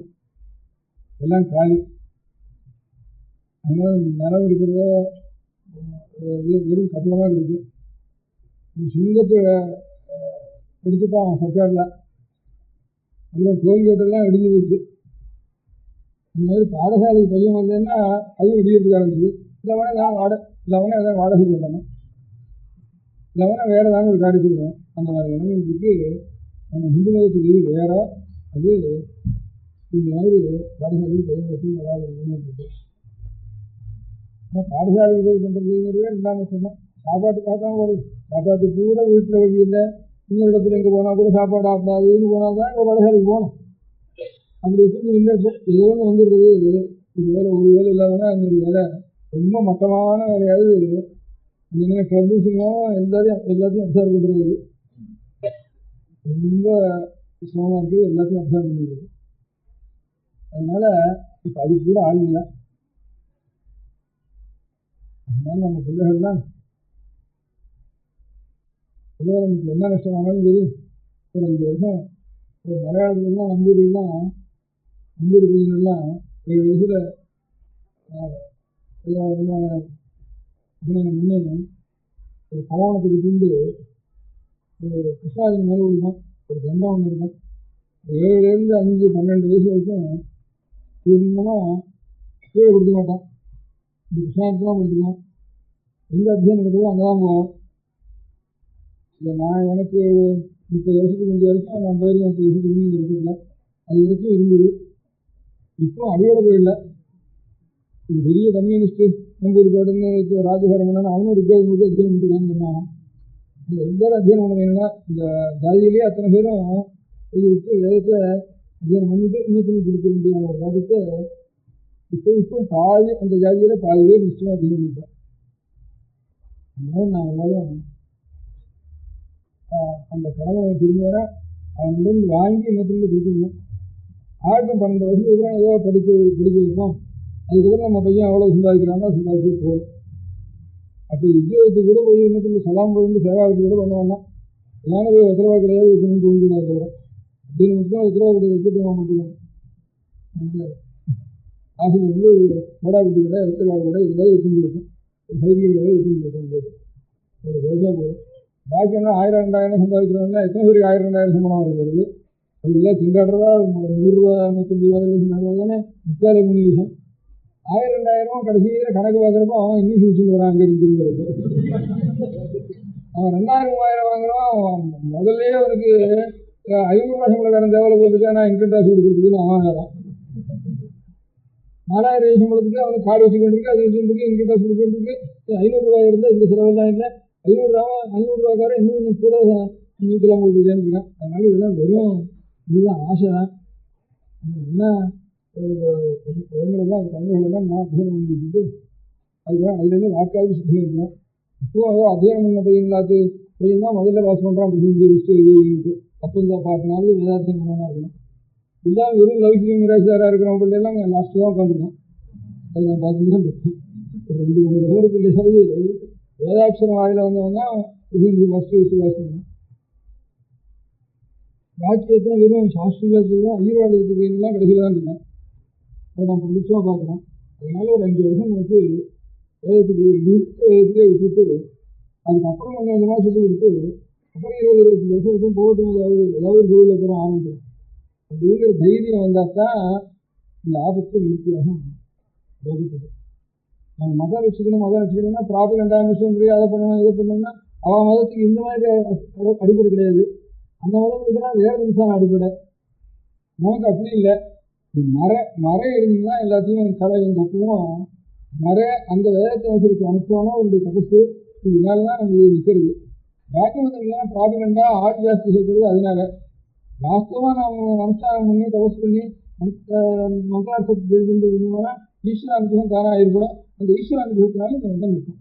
எல்லாம் காலி. அதனால நிலம் இருக்கிறதோ வெறும் கட்டணமாக இருக்குது. சிங்கத்தை எடுத்துட்டான் சர்க்காரில். அப்புறம் டோல்கேட்டெல்லாம் இடிஞ்சு போச்சு. இந்த மாதிரி பாடசாலைக்கு பையன் வந்தேன்னா அதுவும் இடிக்கிறதுக்கு ஆரம்பிச்சுது. இல்லைவனா இல்லைவனா எதாவது வாடகைக்கு விடணும், இல்லைவனா வேறு ஏதாவது ஒரு காரியத்துக்கு விடணும். அந்த மாதிரி நிலைமைக்கு நம்ம இந்து மதத்துக்கு இது வேற. அது இந்த மாதிரி பாடசாலைக்கு பையன் வச்சு வராது நிலைமை இருக்குது. ஆனால் பாடசாலைக்கு போய் பண்ணுறதுங்கிறதே 2ஆம் வருஷம் தான். சாப்பாட்டுக்காக தான் வருது. சாப்பாட்டுக்கு கூட வீட்டில் வழி இல்லை. இன்னொரு இடத்துல எங்கே போனால் கூட சாப்பாடு ஆப்பிடாதுன்னு போனால் தான் இங்கே பாடசாலைக்கு போகணும். அப்படி வச்சுருக்கு இல்லை. இப்போ ஏதோ ஒன்று வந்துடுறது. ஒரு வேலை இல்லாதனா இன்னொரு வேலை ரொம்ப மட்டமான வேலையாவது அந்த மாதிரி ட்ரபிள்ஸுங்களும் எல்லாத்தையும் அப்சர்வ் பண்ணுறது ரொம்ப சிரமமாக இருக்குது. எல்லாத்தையும் அப்சர்வ் பண்ணிடுறது. அதனால இப்போ அதுக்கு கூட ஆள் இல்லை. அதனால நம்ம பிள்ளைகள்லாம் நமக்கு என்ன நஷ்டமானாலும் சரி ஒரு 5 வருஷம் ஒரு மலையாளத்துலாம் நம்பூரி பையனெல்லாம் 7 வயசில் உபநயனம் பண்ணி ஒரு பவானத்துக்கு தீண்டு ஒரு கிருஷ்ணாஜன் மேலே விடுவோம். ஒரு தண்டம் ஒன்று இருக்கும். 7லேருந்து 5, 12 வயசு வரைக்கும் பூர்ணமாக கீழே கொடுக்க மாட்டான். இந்த கிருஷ்ணாயத்தான் கொடுத்துக்குவோம். எங்கே அத்தியானம் நடக்குதோ அங்கே தான் போவோம். இல்லை நான் எனக்கு 30 வருஷத்துக்கு முந்தைய வரைக்கும் நான் போயிருக்கேன். 30 வருஷத்துக்கு முந்தைய இருக்குதுல அது வரைக்கும் இருந்தது. இப்போ அடியோட போயிடல. இது பெரிய கம்யூனிஸ்ட்டு நம்பூரி பாட்டுன்னு ராஜகாரம் பண்ணாலும் அவனும் அத்தியானம் பண்ணிட்டுருக்கான்னு சொன்னாங்க. எல்லாரும் அத்தியானம் பண்ண வேணும்னா இந்த ஜாதியிலேயே அத்தனை பேரும் விட்டு வேதத்தை அத்தியானம் பண்ணிட்டு இன்னொருத்தனுக்கு கொடுக்க முடியாத ஒரு காரியத்தை இப்போ பாதி அந்த ஜாதியில் பாதி பேர் நிச்சயமாக அத்தியானம் பண்ணியிருப்பேன். அதனால நான் எல்லாரும் அந்த கடமை திரும்ப வர அவனிடம் வாங்கி இன்னொருத்தருக்கு கொடுத்துருந்தோம். 12 வருஷத்துக்கு அப்புறம் ஏதோ படிக்க வைப்போம். அதுக்கப்புறம் நம்ம பையன் அவ்வளோ சம்பாதிக்கிறாங்கன்னா சம்பாதிச்சு போகும். அப்போ உத்தியோகத்துக்கு கூட போய் இன்னொருத்தருக்கு சலாம் போயிட்டு சேவாவுக்கு கூட பண்ண வேண்டாம். எல்லாமே போய் உத்தரவா கிடையாது வைக்கணும்னு தோணுது. அதுக்கப்புறம் அப்படின்னு மட்டும் உத்தரவா கிடையாது வச்சுட்டு போக மாட்டேங்கிறோம். அதனால ஆசிரியர் கோடாபுத்தி கடை உத்தரவா கூட ஏதாவது வச்சுட்டு இருக்கும். ஒரு சைக்கிள் கிடையாது வச்சுட்டு இருக்கும் போது ஒரு பைசா போதும். பாக்கி என்ன 1000 2000 சம்பாதிக்கிறவங்க எத்தனை பேருக்கு 1000 2000 சம்பளம் வருகிறது. அதுக்கெல்லாம் திண்டாடுறதா 100 ரூபா 150 ரூபா தானே 3 நிமிஷம். 1000 2000 கடைசியில் கணக்கு பார்க்குறப்போ அவன் இன்னும் ஃபியூச்சர் வரான். அங்கே இருந்து திரும்புறப்போ அவன் 2000 3000 வாங்குறான். முதல்ல அவனுக்கு 500 ரூபா சம்பளக்காரன் தேவையில்ல போட்டுருக்கா. நான் இன்கம் டேக்ஸ் கொடுக்குறதுக்கு அவன் வாங்குறான். 4000 சம்பளத்துக்கு அவனுக்கு கார்டு வச்சு கொண்டிருக்கு, அது வச்சுருக்கு, இன்கம் டேக்ஸ் கொடுத்துருக்கு. 500 ரூபாய் இருந்தால் இந்த செலவெல்லாம் இல்லை. 500 ரூபாக்காரன் இன்னும் கொஞ்சம் கூட நீக்கலாம் கொடுத்துருக்கேன்னு இருக்கான். அதனால இதெல்லாம் வெறும் இதுதான் ஆசை தான். என்ன குழந்தைகளெல்லாம் குழந்தைகளெல்லாம் நான் அத்தியானம் பண்ணி விட்டுட்டு அதுக்கப்புறம் அதுலேருந்து வாக்காவது சுற்றி இருக்கணும். இப்போ அத்தியானம் பண்ண பையன் தான் முதல்ல பாஸ் பண்ணுறான். லிஸ்ட்டு அப்போ இந்த 10 நாள் வேதாத்தியம் பண்ணா இருக்கணும். இல்லாமல் வெறும் லௌகிக மிராசாராக இருக்கிறவங்க பிள்ளைலாம் லாஸ்ட்டு தான் உட்காந்துருக்கான். அது நான் பார்த்துட்டு தான் இருக்கும். ஒரு 2-3 தடவை பிள்ளை வேதாட்சரம் வாயில் வந்தவங்க ஃபஸ்ட்டு வாஸ் பண்ணான். பாக்கியத்தை வெறும் சாஸ்திரத்தில் தான் ஈரோடுக்கு போயிலாம் கடைசியில் தான் இருக்கேன். அதை நான் புதுசாக பார்க்குறேன். அதனால ஒரு 5 வருஷம் நமக்கு வேதத்துக்கே விட்டுட்டு அதுக்கப்புறம் கொஞ்சம் கொஞ்சமாக சொல்லி கொடுத்து அப்புறம் 20-25 வருஷம் இருக்கும் போகட்டும். ஏதாவது தொழில் அப்புறம் ஆரம்பிக்கிறேன் அப்படிங்கிற தைரியம் வந்தால் தான் இந்த ஆபத்து நிறுத்தியாகும் வகுப்புது. நம்ம மதம் வச்சுக்கணும்னா ப்ராப்பர் மிஷன் அதை பண்ணணும் இதை பண்ணணும்னா அவன் மதத்துக்கு இந்த மாதிரி அடிப்படை கிடையாது. அந்த மதம் இருக்குன்னா வேற நிமிஷம் அடிப்படை. நமக்கு அப்படி இல்லை. மறை இருந்துன்னா எல்லாத்தையும் கலையும் தப்புவோம். அந்த வேதத்தை வசதிக்கு அனுப்புவானோ அவருடைய தபசு இதனால தான் நம்ம நிற்கிறது. பாக்கி மதங்கள்லாம் ப்ராபகண்டா ஆள் ஜாஸ்தி சேர்க்கிறது. அதனால வாஸ்தவமாக நம்ம நமஸ்காரம் பண்ணி தபசு பண்ணி மந்திரார்த்தத்தை தெரிஞ்சுன்னா ஈஸ்வர அனுகிரகம் தானாக ஏற்படும். அந்த ஈஸ்வர அனுகிரகத்தினால இந்த மதம் நிற்கும்.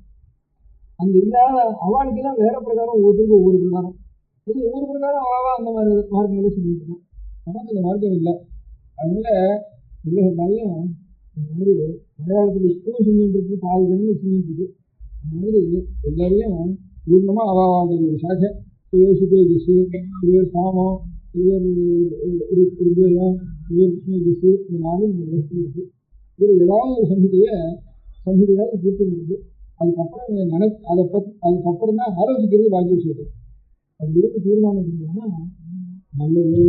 அந்த இல்லாத அவளுக்கெல்லாம் வேற பிரகாரம் ஒவ்வொருத்தருக்கும் ஒவ்வொரு பிரகாரம் ஒவ்வொரு பிரகாரம் அவாவா அந்த மாதிரி மார்க்கங்களே சொல்லிட்டு இருக்கேன். நமக்கு அந்த மார்க்கம் இல்லை. அதனால பிள்ளைகள்னாலையும் இந்த மாதிரி மலையாளத்தில் இப்பவும் செஞ்சுட்டு இருக்கு, பாதி ஜனங்கள் செஞ்சுட்டு இருக்கு. அந்த மாதிரி எல்லாரையும் பூர்ணமாக அவாவாண்டிய ஒரு சாக்கை. சிறுவர் சுக்லஜிஸு, சிறுவர் சாமம், சிறுவர் ருத்வேதம், சிறுவர் கிருஷ்ணஜிஸு, இந்த 4 நம்ம தேசத்தில் இருக்குது. இதில் ஏதாவது ஒரு சம்ஹிதையாவது பூர்த்தி இருக்குது. அதுக்கப்புறம் அதுக்கப்புறம் தான் ஆலோசிக்கிறது பாக்கி விஷயத்தை. அப்படி இருக்க தீர்மானம் பண்ணோம்னா நல்லது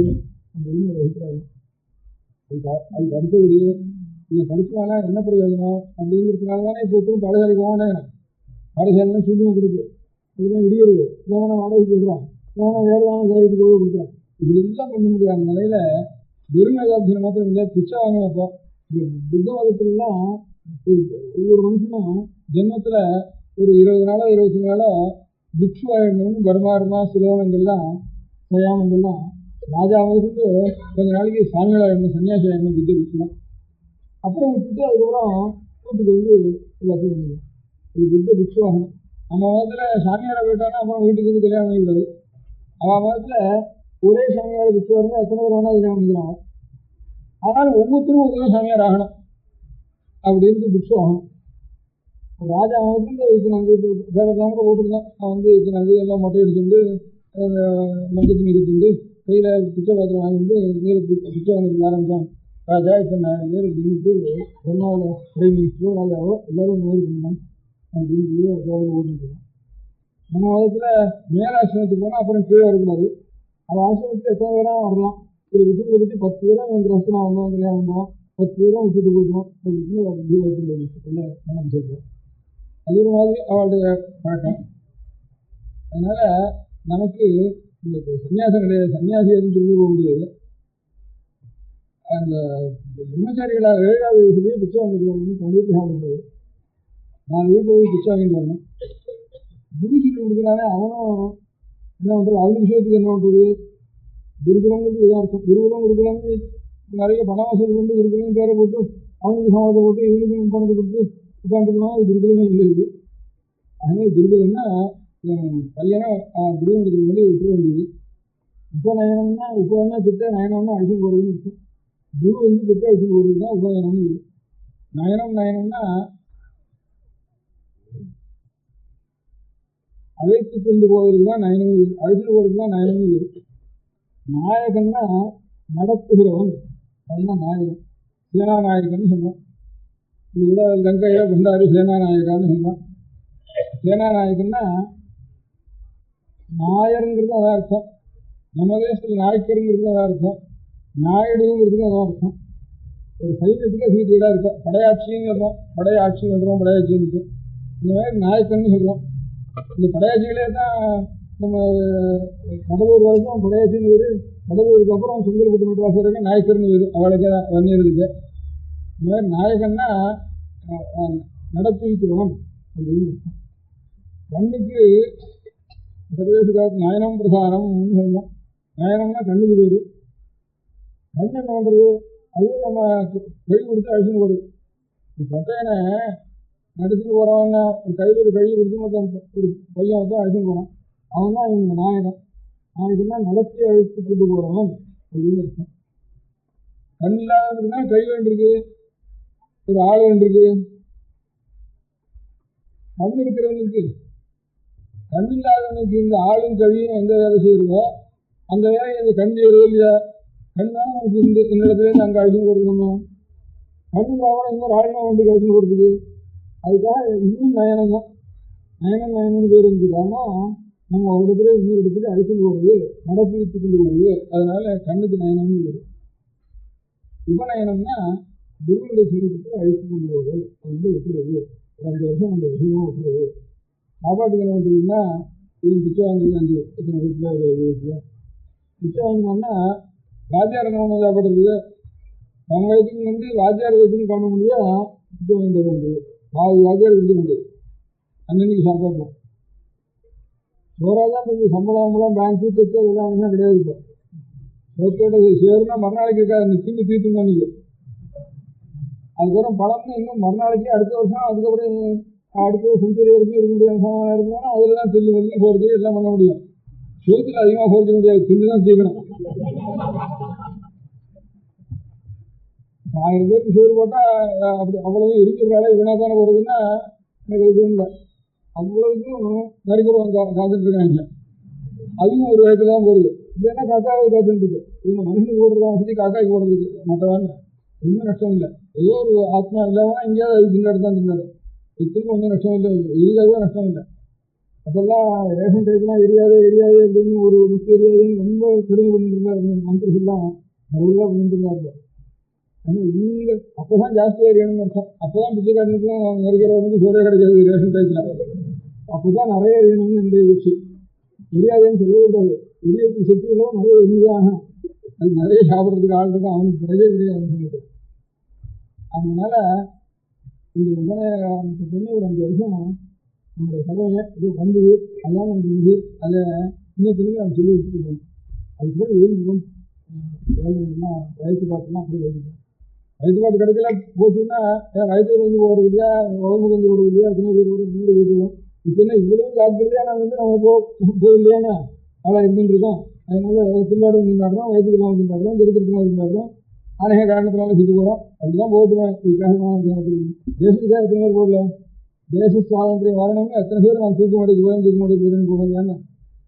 அப்படின்னு ஒரு அபிப்பிராயம். அதுக்கு அடுத்தபடி இதை படிச்சுனால என்ன பிரயோஜனம் அப்படிங்கிறதுனால தானே இப்போ ஒருத்தரும் பாடசாலைக்கு போகணும். பாடசாலைலாம் சூழ்நிலை கொடுக்கு, இதுதான் இடிக்கிறது, இல்லைனா வாடகைக்கு விடுறான், இல்லைனா வேலையான வேலைக்கு போய் கொடுக்குறான். இப்படி எல்லாம் பண்ண முடியாத நிலையில வெறுமேதாத்தியம் மாத்திரம் இல்லை, பிச்சை வாங்கினப்போ புத்த மதத்துலாம் ஒவ்வொரு மனுஷனும் ஜென்மத்தில் ஒரு 20 நாளோ 25 நாளோ பிக்ஷு ஆயிடணும்னு வருமானமா சிலோகங்கள்லாம் சயாமங்கள்லாம் ராஜா வந்து கொஞ்ச நாளைக்கு சாமிகள் ஆயிடணும், சன்னியாசி ஆயிடணும் புத்த பிக்ஷுலாம். அப்புறம் விட்டுட்டு அதுக்கப்புறம் வீட்டுக்கு வந்து எல்லாத்தையும் பண்ணிடுவோம். இது புத்த பிக்ஷு ஆகணும். நம்ம மதத்தில் சாமியாரை போயிட்டாங்கன்னா அப்புறம் வீட்டுக்கு வந்து கல்யாணம் பண்ணிக்கூடாது. அவன் மதத்தில் ஒரே சாமியாரை பிக்ஷுவாக இருந்தால் எத்தனை பேர் வேணால் கல்யாணம் பண்ணிக்கிறாங்க. ஆனால் ஒவ்வொருத்தரும் ஒவ்வொரு சாமியார் ஆகணும் அப்படின்னு பிக்ஷு ஆகணும். ராஜா வந்து பேரெல்லாம் கூட போட்டுருந்தான். அவன் வந்து இத்தனை எல்லாம் மொட்டை அடிச்சுட்டு மஞ்சத்து நிறுத்திட்டு கையில் பிச்சை பாத்திரம் வாங்கிட்டு நேரு பிச்சை வாங்கிட்டு ஆரம்பித்தான். ராஜா இத்தனை நேரு நின்றுட்டு பெருமாவில் பிரைம் மினிஸ்டரோ ராஜாவோ எல்லாரும் நேரு பண்ணினான் அப்படின்னு ஓட்டுருக்கான். நம்ம மதத்தில் மேலாசிரமத்துக்கு போனால் அப்புறம் கீழே வரக்கூடாது. அவன் ஆசிரமத்தில் எத்தனை பேராக வரலாம். ஒரு விஷயத்தை பற்றி 10 பேரும் என் ரசனா வந்தோம், கல்யாணம் பண்ணுவோம், 10 பேரும் விட்டுட்டு போயிடுவோம் அப்படின்னு கணக்கு சொல்கிறோம். அது ஒரு மாதிரி அவளுடைய பழக்கம். அதனால நமக்கு இந்த சன்னியாசம் கிடையாது. சன்னியாசி எதுவும் சொல்லி போக முடியாது. அந்த பிரம்மச்சாரிகளாக 7வது வயசுலேயே பிச்சை வாங்கிட்டு வரணும். தன் வீட்டில் சாப்பிடக்கூடாது. 4 வீட்டில் போய் பிச்சை வாங்கிட்டு வரணும். குரு சொல்லி கொடுக்குறானே அவனும் என்ன பண்ணுறது, அவனுக்கு விஷயத்துக்கு என்ன பண்ணுறது. குருகுலங்கிறது இதாக இருக்கும். குருகுலம் குருகுலங்கு நிறைய பண வசூல் கொண்டு குருகுலம் பேரை போட்டு அவனுக்கு சம்பளத்தை போட்டு இவனுக்கு பணத்தை கொடுத்து உட்காந்துக்கணும். அது குருகுலமே இல்லை. அதனால குருகுலம்னா பையனை குருகுலத்துக்கு வேண்டி விட்டுற வேண்டியது. உபநயனம்னா உபநயனா கிட்ட, நயனம்னா அழிச்சு போகிறதுன்னு இருக்கும். குரு வந்து கிட்ட அழிச்சு போகிறது தான் உபநயனம்னு இருக்குது. நயனம்னா அழைத்து கொண்டு போவதுக்கு தான் நயனம் இருக்குது. அழைச்சிட்டு போகிறதுக்கு தான் நயனமும் இருக்குது. நாயகன்னா நடத்துகிறவன், அதுதான் நாயகன். சேனாநாயகன் சொல்கிறோம். இது கூட கங்கையில கொண்டாடி சேனாநாயகான்னு சொல்கிறோம். சேனாநாயகன்னா நாயருங்கிறது அதான் அர்த்தம். நம்ம தேசத்தில் நாயக்கருங்கிறது அதான் அர்த்தம். நாயுடுங்கிறதுக்கு அதான் அர்த்தம். ஒரு சைன்யத்துக்கு அதுக்கு வீடாக இருக்கும். படையாட்சின்னு சொல்கிறோம், படையாட்சி சொல்கிறோம், படையாட்சின்னு இருக்கும். இந்த மாதிரி நாயக்கன்னு சொல்கிறோம். இந்த படையாட்சிகளே தான் நம்ம கடலூர் வரைக்கும் படையாட்சின்னு வேறு, கடலூருக்கு அப்புறம் சுந்தரபுத்தி மெட்ராஸ் வரைக்கும் நாயக்கர்னு வேறு, அவளுக்கு வன்னியர்களுக்கு. இந்த மாதிரி நாயகன்னா நடத்தி வைக்கிறவன் அப்படின்னு. கண்ணுக்கு சர்வேச காலத்து நயனம் பிரதானம்னு சொல்லலாம். நயனம்னா கண்ணுக்கு பேர். கண் என்ன பண்ணுறது, அதுவும் நம்ம கை கொடுத்து அழிச்சுன்னு போடுது. பட்டையனை நடத்திட்டு போகிறவங்க ஒரு கையில் ஒரு கை கொடுத்து மொத்தம் ஒரு பையன் வந்து அழிச்சுன்னு போகிறான். அவன் தான் இவங்க நாயகன். நாயகன்னா நடத்தி அழைத்து கொண்டு போகிறவன் அப்படின்னு இருக்கும். கண் இல்லாததுன்னா கை வேண்டியிருக்கு, ஒரு ஆள் வேண்டியிருக்கு. கண் இருக்கிறவனுக்கு, கண் இல்லாதவனுக்கு இந்த ஆளும் கழியும் எந்த வேலை செய்யறதோ அந்த வேலை இந்த கண் செய்யறதோ இல்லையா. கண் தான் நமக்கு இந்த இடத்துலேருந்து அங்கே அழிச்சு கொடுக்கணும். கண் இல்லாமல் இன்னொரு ஆளுநர் வந்து கழிச்சு கொடுக்குது. அதுக்காக இன்னும் நயனம் தான். நயனம்னு பேர் இருந்துச்சு. காரணம் நம்ம ஒரு இடத்துல இன்னொரு இடத்துக்கு அழிச்சுட்டு போடுறது, நடத்தி வைத்து கொண்டு போடுறது. அதனால கண்ணுக்கு நயனம்னு பேர். உபநயனம்னா குருவுடைய சரீரத்தை அழித்து கொண்டு போகுது, அது வந்து ஒத்துறது. ஒரு 5 வருஷம் அந்த விஷயமும் ஒத்துறது. சாப்பாட்டுக்கு என்ன பண்ணுறதுன்னா இது பிச்சை வாங்குறது. 5 இத்தனை வீட்டில் ஒரு வீட்டில் பிச்சை வாங்கினோம்னா வாத்தியார் என்ன ஒன்று சாப்பிட்றதுக்கு நம்ம வயதுக்கு வந்து வாத்தியார் வயதுன்னு பண்ண முடியாது. பிச்சை வாங்கிட்டு வர வேண்டியது. வாத்தியார் விட்டு வேண்டியது அன்னன்னைக்கு சாப்பாடுலாம் சோறாக தான் இருக்குது. சம்பளம் பேங்க்கு செக்கு அதெல்லாம் கிடையாது. இப்போ சோத்தோட சேருனா மறுநாளைக்கு இருக்காது, நிற்கிட்டு தீர்த்து தான் நிற்கும். அதுக்கப்புறம் பழம்னு இன்னும் மறுநாளைக்கு அடுத்த வருஷம், அதுக்கப்புறம் அடுத்த செஞ்சுரி வரைக்கும் இருக்க முடியாது. சமமாக இருந்தாலும் அதில் தான் தில்லு வந்து போகிறது எல்லாம் பண்ண முடியும். சோத்தில் அதிகமாக போகிறது முடியாது, தில்லு தான் தீக்கணும். 1000 பேருக்கு சோறு போட்டால் அப்படி அவ்வளவு இருக்கிற வேலை வீணாக தானே போகிறதுன்னா எனக்கு எதுவும் இல்லை. அவ்வளவுக்கும் நரிக்கிறவங்க காத்துட்டு இருக்காங்க. அதுவும் ஒரு வயசுல தான் போடுது. இல்லைன்னா காக்காவை காத்துட்டு இருக்கு. இவங்க மனுஷனுக்கு போடுறதா வசதி காக்காய்க்கு போடுறதுக்கு மற்றவாங்க ஒன்றும் நஷ்டம் இல்லை. ஏதோ ஒரு ஆத்மா இல்லாமல் எங்கேயாவது அது திண்டாடு தான் திண்டாடு. இதுக்கு ஒன்றும் நஷ்டம் இல்லை, எரியாத நஷ்டம் இல்லை. அப்பெல்லாம் ரேஷன் டைப்லாம் எரியாது அப்படின்னு ஒரு முக்கிய எரியாதுன்னு ரொம்ப கடுமை பண்ணிட்டு இருந்தாரு மந்திரிகள்லாம் நிறைய பண்ணிட்டு இருந்தாரு. ஆனால் இங்கே அப்போதான் ஜாஸ்தியாக எரியணும்னு அர்த்தம். அப்போதான் பிச்சைக்காரனுக்கும் நெருக்கிறவனுக்கு சோறே கிடைக்காது ரேஷன் டைப்ல. அப்போதான் நிறைய எரியணும்னு என்னுடைய யோசிச்சு எரியாதுன்னு சொல்லவே கூடாது. எரியத்துக்கு சக்திகளோ நிறைய எரிதான். அது நிறைய சாப்பிட்றதுக்கு ஆள் இருக்கு, அவனுக்கு கிடையவே கிடையாதுன்னு சொல்லிட்டு. அதனால இந்த பண்ணி ஒரு 5 வருஷம் நம்முடைய கடவுளை இது வந்தது, அதான் நமக்கு இது. அதை இன்னொருத்தருக்கு நம்ம சொல்லி வச்சுட்டு போகணும். அதுக்கப்புறம் எழுதிக்கணும். எல்லாம் வயசு பாட்டுலாம் அப்படி எழுதிக்கணும். வயசு பாட்டு கிடைக்கல போச்சுன்னா வயசுக்கு வந்து போகிறது இல்லையா, உடம்புக்கு வந்து போகிறது இல்லையா, எத்தனை பேர் கூட வீடு வீட்டுவோம். இப்போ என்ன இவ்வளவு ஜாக்கிரதையாக நான் வந்து நம்ம போயில்லையானா அதான் இருந்துட்டு இருக்கோம். அதனால திண்டாடும் திண்டாடுறோம், வயசுக்கெல்லாம் திண்டாடுறோம், திருத்திரத்துலாம் திண்டாடுறோம், அநேக காரணத்தினால சுற்றி போகிறோம். அப்படிதான் போட்டுவேன். தேசத்துக்காக எத்தனை பேர் போடல, தேச சுவாதந்திரம் வரணும்னு எத்தனை பேர் நான் தூக்க மாட்டேக்கு போயிருந்து போகலையான்னு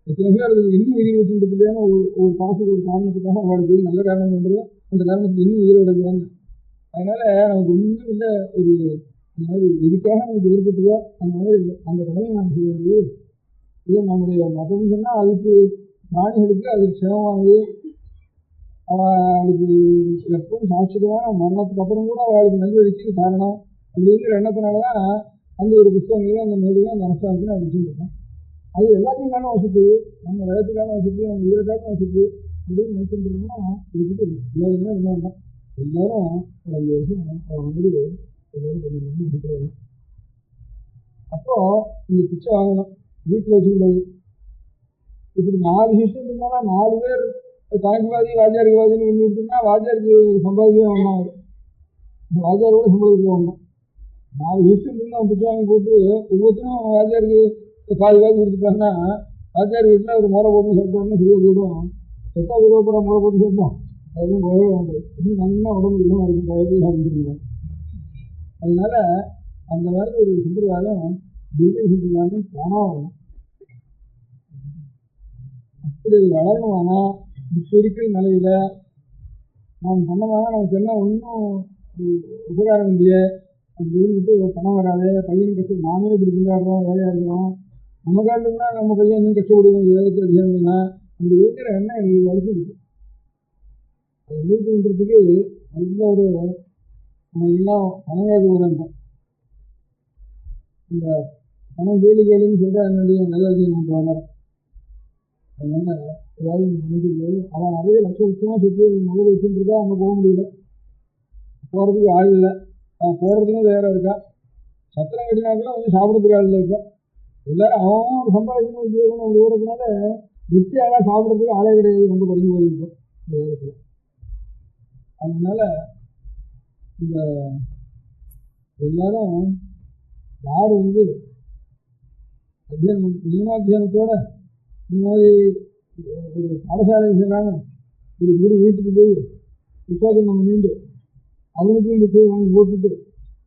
எத்தனை பேர் அதுக்கு இன்னும் உயிர் விட்டு இல்லையான்னு ஒரு காசுக்கு ஒரு காரணத்துக்காக அவளுக்கு நல்ல காரணம் பண்ணுறதோ அந்த காரணத்துக்கு இன்னும் உயிரோடையான்னு. அதனால நமக்கு ஒன்றும் இல்லை, ஒரு அந்த மாதிரி எதுக்காக நமக்கு ஏற்பட்டுதோ அந்த மாதிரி அந்த கடமையை நாம் செய்ய வேண்டியது. இல்லை நம்முடைய மதம் சொன்னால் அதுக்கு பிராணிகளுக்கு அதுக்கு சேமமானது. அவளுக்கு எப்பவும் சாட்சியமான மரணத்துக்கு அப்புறம் கூட அவளுக்கு நல்வழிக்கு காரணம் அப்படிங்கிற எண்ணத்தினாலதான் அந்த ஒரு புத்தகங்களையும் அந்த நூலையும் அந்த அனுஷ்டானத்தையும் நான் வச்சுருக்கோம். அது எல்லாத்தையும் வசதி, நம்ம வயத்துக்கான வசதி, நம்ம உயிரக்கான வசதி அப்படின்னு நினைச்சுட்டு இருக்கோம்னா இது பற்றி விவாதமே பண்ண வேண்டாம். எல்லாரும் ஒரு 5 வருஷம் மாதிரி எல்லாரும் பண்ணணும்னு நினைக்கிறாங்க. அப்போ இந்த பிச்சை வாங்கணும், வீட்டில் வச்சுக்கூடாது. இப்படி 4 சிஸ்டம் இருந்தாலும் 4 பேர் தாய்க்குவாதி வாஜியாருக்கு வாதின்னு பண்ணி விட்டுனா வாஜியாருக்கு சம்பாதிக்கவே வேண்டாம். வாஜியாரோட சம்பாதிக்க வேண்டாம். 4 சிஸ்டம் இருந்தால் பிச்சை வாங்கி போட்டு ஒவ்வொருத்தரும் வாஜியாருக்கு பாதி கொடுத்துட்டாங்கன்னா வாஜியார் வீட்டில் ஒரு முறை போட்டு சேர்த்தோம்னா சரியாக போயிடும். செத்தா விடுவப்புற முறை போட்டு சேர்த்தோம் அதுவும் போகவே வேண்டாம். இன்னும் நல்லா உடம்பு இல்லாமல் இருக்கும், பயிர் சாப்பிட்டுருக்கோம். அதனால அந்த மாதிரி ஒரு சம்பிரதாயம் திவ்ய சம்பிரதாயம் காணாம அப்படி அது வளரணுமானா இப்போ இருக்கிற நிலையில நாம் பண்ணோம்னா நமக்கு என்ன ஒன்றும் உபகாரம் இல்லையே அப்படின்னு பணம் வராது. பையன் கஷ்டம் நாமே இப்படி கொண்டாடுறோம், வேலையாக இருக்கிறோம், நம்ம காட்டுனா நம்ம பையன் இன்னும் கஷ்டப்படுவோம், வேலைக்கு அதிகம்னா அப்படி இருக்கிற எண்ணம் எல்லாருக்கும் இருக்கு. அது வீட்டு பண்ணுறதுக்கு நல்ல ஒரு எல்லாம் பணங்காது ஒரு இந்த பணம் கேள்வி கேள்வின்னு சொல்கிறா என்னுடைய வேதாத்தியம் பண்ணுறாங்க. அதனால ஏதாவது பண்ணிட்டு அவன் நிறைய லட்சமாக சுற்றி முதல் வச்சுட்டு இருக்கா, அங்கே போக முடியல, போகிறதுக்கு ஆள் இல்லை. அவன் போகிறதுக்கும் வேற இருக்கா, சத்திரம் கட்டினாக்கெல்லாம் வந்து சாப்பிட்றதுக்கு ஆள் இல்லை. இப்போ எல்லாரும் அவன் சம்பாதிக்கணும் உத்தியோகம் அப்படி ஓடுறதுனால நித்தியாலாம் சாப்பிட்றதுக்கு ஆளே கிடையாது, ரொம்ப குறைஞ்சி போகுது இப்போ இந்த காலத்தில். அதனால இந்த எல்லாரும் யார் வந்து அத்தியானம் நியமாத்தியானத்தோட இந்த மாதிரி ஒரு பாடசாலை செய்யறாங்க, ஒரு குரு வீட்டுக்கு போய் புத்தகம் நம்ம நீண்டு அவனுக்கும் புத்தகம் வாங்கி போட்டுட்டு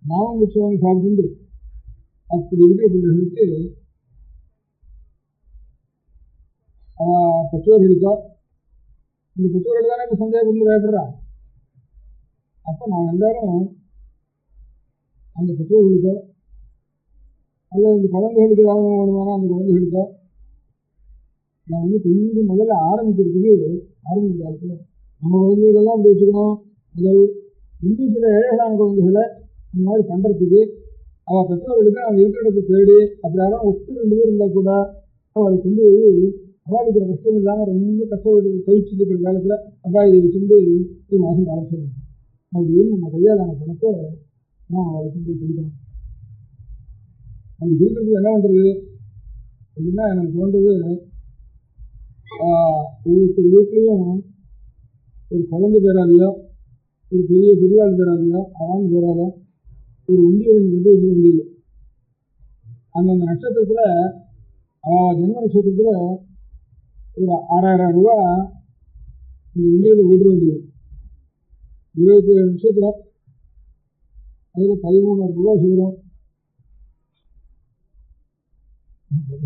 நாமும் புத்தகம் வாங்கி சாப்பிட்டு அப்படி இருக்கிற பிள்ளைகளுக்கு பெற்றோர்களுக்கோ இந்த பெற்றோர்கள் தானே இப்போ சந்தேகப்பட்டு வேண்டுறான். அப்போ நான் எல்லாரும் அந்த பெற்றோர்களுக்கோ அல்லது அந்த குழந்தைகளுக்கு ஏதாவது வேணுமானா அந்த குழந்தைகளுக்கோ நான் வந்து கொஞ்சம் முதல்ல ஆரம்பிக்கிற காலத்தில் நம்ம குழந்தைகளெல்லாம் அப்படி வச்சுக்கணும். முதல் இன்னும் சில ஏழைகளான குழந்தைகளை இந்த மாதிரி பண்ணுறதுக்கு அவள் பெற்றோர்களுக்கு அவங்க இருக்கிற இடத்தை தேடி அப்படி யாரும் ஒத்து 2 பேர் இருந்தால் கூட அவளை கொண்டு போய் அவளுக்கு கஷ்டம் இல்லாமல் ரொம்ப கஷ்டப்பட்டு கழிச்சுட்டு இருக்கிற காலத்தில் அப்பா இதை வச்சுட்டு 1 மாதம் காலம் சொல்லணும் அப்படின்னு நம்ம கையாளான பணத்தை நான் அவளை கொண்டு போய் கொடுக்கணும். அந்த கொடுக்குறதுக்கு என்ன பண்ணுறது அப்படின்னா எனக்கு தோன்றது, ஒவ்வொரு வீட்லேயும் ஒரு குழந்தை பேராலையோ ஒரு பெரிய பெரியவாள் பேராலையோ ஆண் பேரால ஒரு உண்டியல் கட்டி வச்சுக்க முடியல. அந்தந்த நட்சத்திரத்தில் ஜென்ம நட்சத்திரத்தில் ஒரு 6000 ரூபா இந்த உண்டியலில் போட்டு வேண்டியது. 27 நட்சத்திரம் அதில் 13,000 ரூபா சேரும்.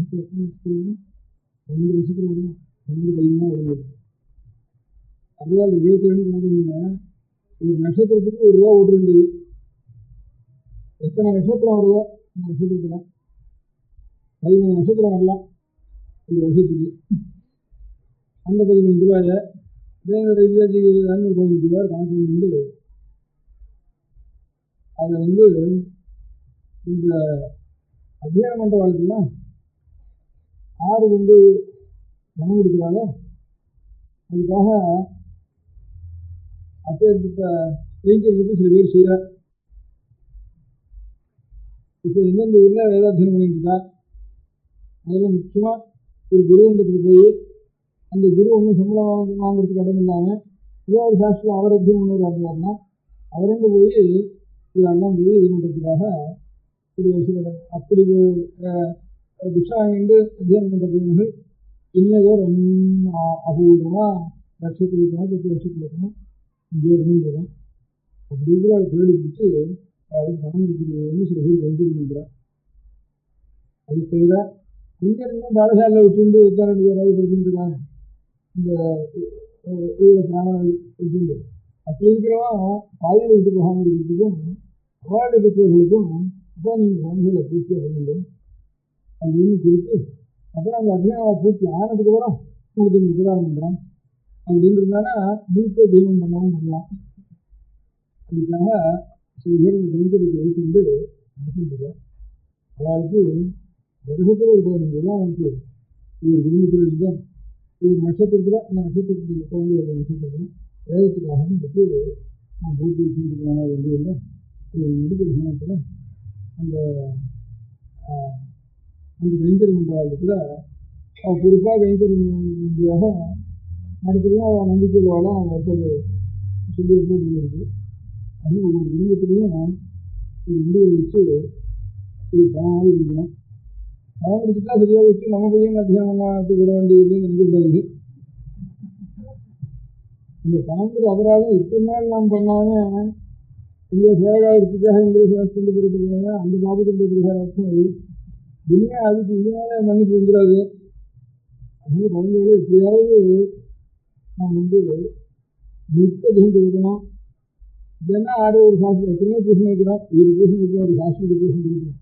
மாதத்துக்கு எத்தனை நட்சத்திரம் வரும்? 12 நட்சத்திரம் வரும். 12 பதிமூணா வரும். அதுதான் அந்த 22 கணக்கு பண்ணீங்க. ஒரு நட்சத்திரத்துக்கு ₹1 விட்டுருந்து எத்தனை நட்சத்திரம் வருதோ அந்த நட்சத்திரத்தில் 13 நட்சத்திரம் வரலாம் ஒரு வருஷத்துக்கு. அந்த ₹13 வேறு ரீதியாக ₹215 கணக்கு பண்ணிட்டு அதை இந்த அத்தியானம் பண்ணுற வாழ்க்கையில் ஆறு பணம் கொடுக்குறாங்களோ அதுக்காக அப்பேற்பட்ட கைங்கரியத்தை சில பேர் செய்கிறார். இப்போ எந்தெந்த ஊரில் வேதாத்தியனம் பண்ணிட்டு இருக்கா, அதில் முக்கியமாக ஒரு குருவண்டத்தில் போய் அந்த குரு ஒன்றும் சம்பளம் வாங்குறதுக்கு இடம் இல்லாமல் ஏதோ ஒரு சாஸ்திரம் அவர் அத்தியனம் பண்ணவர் இருந்தாருன்னா அவரண்டு போய் இதெல்லாம் போய் இது பண்ணுறதுக்காக ஒரு சில அப்படி பிக்ஷா வாங்கிட்டு அத்தியானம் பண்ணுற பையன்கள் இன்னதோ அபூர்வமாக லட்சத்தில் இருக்கணும் 10 லட்சத்தில் இருக்கணும் இங்கே இருந்துருக்கேன் அப்படி இருக்கிற அதை தேடி பிடிச்சி அவளுக்கு பணம் கொடுக்குறதுன்னு சில பேர் கைங்கரியம் பண்ணுறான். அது தவிர கைங்கரியம் பாடசாலையில் விட்டு உத்தாரண்டு யாராவது படிச்சுட்டு இருக்காங்க இந்த பிராணம் வச்சுட்டு அப்படி இருக்கிறவன் பாதையில் விட்டு போகாமல் இருக்கிறதுக்கும் அவார்டு பெற்றவர்களுக்கும் அப்போ நீங்கள் குழந்தைகளை பூர்த்தியாக பண்ணுங்க அப்படின்னு கொடுத்து அப்புறம் அந்த அத்தியானம் பூர்த்தி ஆனதுக்கப்புறம் உங்களுக்கு நீங்கள் உபகாரம் பண்ணுறோம் அப்படின்னு இருந்தாலும் முழுக்க தெய்வம் பண்ணவும் பண்ணலாம். அதுக்காக சில பேர் இந்த கைங்கரியத்தை எடுத்துட்டு நடத்திட்டு அவளுக்கு வருஷத்தில் ஒரு 15 தான் வந்து ஒரு குடும்பத்தில் இருந்தால் ஒரு நட்சத்திரத்தில் அந்த நட்சத்திரத்துக்கு குழந்தை நட்சத்திரத்தில் வேதத்துக்காக எடுத்து நான் போட்டு வச்சுருக்கான இல்லை முடிக்கிற சமயத்தில் அந்த அந்த கைங்கரியம் என்ற வாழ்க்கத்தில் அவள் பொறுப்பாக கைங்கரியம் முடியாக நடத்துலையும் அவள் நம்பிக்கை உள்ளவாலும் அவன் ஏற்பாடு சொல்லி ஏற்பாடு பண்ணியிருக்கு. அது ஒவ்வொரு குடும்பத்துலேயும் ஒரு இண்டியை வச்சு இது பணமாக கொடுக்கணும். பணம் கொடுத்துட்டா சரியாக வச்சு நம்ம பையன் அத்தியானத்துக்கு விட வேண்டியதுன்னு நினைக்கக்கூடாது. இந்த பணத்துக்கு அபராதம் இத்தனை நாள் நாம் பண்ணாமல் இந்த சேகாயத்துக்காக இந்த சாஸ்திரம் போட்டு போனாங்க அந்த பாபத்துடைய பரிகாரத்தும் அது இனிமேல் அதுக்கு இதனால மன்னிப்பு வந்துடாது. அதனால குழந்தைகளை எப்படியாவது நாம் மிக்க தகுந்து விடணும். இல்லைன்னா ஆறு ஒரு சாஸ்திரம் எத்தனையோ டியூஷன் வைக்கிறோம், 7 டியூஷன் வைக்கிறோம், ஒரு சாஸ்திரத்துக்கு டியூஷன் இருக்கணும்.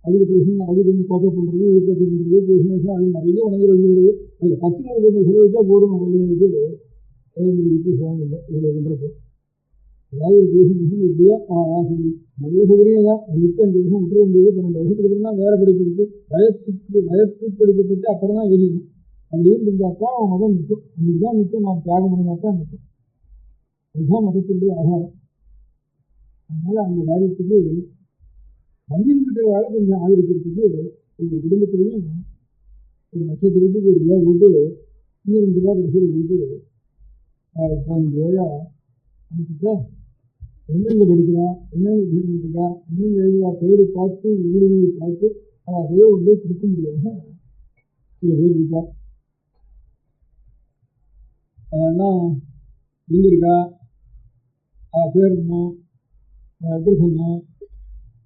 அதுக்கு டியூஷன் அது கொஞ்சம் கோப்பை பண்ணுறது இதுக்கு கோப்பை பண்ணுறது டியூஷன் வச்சா அது நிறைய உணர்ந்து வந்துடுது. அதில் 10 கொஞ்சம் செலவழிச்சா போதும் பையனுக்கு வித்தியாசம் இல்லை இவ்வளோ பண்ணுறப்போ. ஏதாவது ஒரு டியூஷன் எப்படியோ சொல்லி நல்ல சௌகரியம் தான். முழுக்க 5 வருஷம் விட்டுற வேண்டியது 12 வருஷத்துக்கு அப்புறம் தான் வேறு படிப்பு இருக்குது. வயத்து படிப்பை பற்றி அப்புறம் தான் எழுதிக்கணும். அப்படின்னு இருந்தால் தான் அவன் மதம் நிற்கும். அன்றைக்கி தான் நிற்கும். நாம் தியாகம் பண்ணினா தான் நிற்கும். அதுதான் மதத்தினுடைய ஆதாரம். அதனால் அந்த காரியத்துக்கு மந்தியில் இருக்கிறவாழ கொஞ்சம் ஆதரிக்கிறதுக்கு ஒரு குடும்பத்திலையும் ஒரு நட்சத்திரத்துக்கு ₹1 போட்டு இன்னும் ₹2 கடைசியில் போட்டு ₹15 அனுப்பிச்சா எங்கெங்கே படிக்கிறான், என்னென்ன தீர்மானிக்கா, என்னென்ன எழுதுவா தேடி பார்த்து ஊடுருவி பார்த்து அவன் அதையே கொடுக்க முடியாத சில பேர் இருக்கா. அவன்னா எங்கே இருக்கா, அவள் பேர் என்ன, அவன் அட்ரஸ் என்ன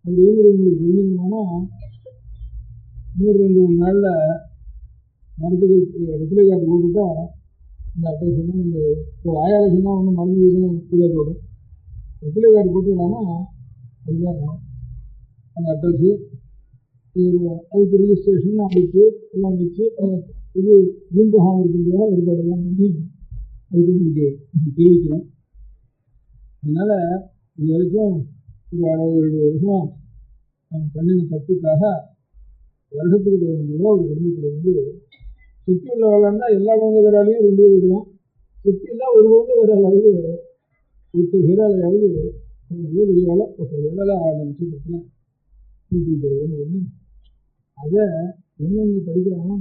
அப்படிங்கிறது உங்களுக்கு தெரிஞ்சுக்கணும்னா இன்னொரு 2-3 நாளில் மருத்துவ ரிப்ளை கார்டு போட்டுட்டா இந்த அட்ரஸ் வந்து நீங்கள் இப்போ ஆயால சொன்னால் ஒன்றும் மருந்து வீடும் இதாக போயிடும். ரிப்ளை கார்டு போட்டுக்கலாம்னா அதுதாங்க அந்த அட்ரஸ்ஸு அதுக்கு ரிஜிஸ்ட்ரேஷன் அடித்து எல்லாம் வச்சு இது கும்பகம் இருக்கின்ற ஏற்பாடெல்லாம் பண்ணி அதுக்கு உங்களுக்கு தெரிவிக்கிறோம். அதனால் இது வரைக்கும் ஒரு 60-70 வருஷம் நம்ம பண்ணின தப்புக்காக வருஷத்துக்கு ₹15 ஒரு குடும்பத்தில் சுற்றி உள்ள வேலைன்னா எல்லா குழந்தை வேறாலையும் 2 வைக்கலாம். சுற்றி இல்லாமல் ஒரு குழந்தை வேறாலாவது 10 பேராலையாவது பெரிய வேலை 10 வேலை அந்த நட்சத்திரத்தில் கூட்டி தருவேன்னு பண்ணி அதை எங்கெங்கே படிக்கிறாங்களோ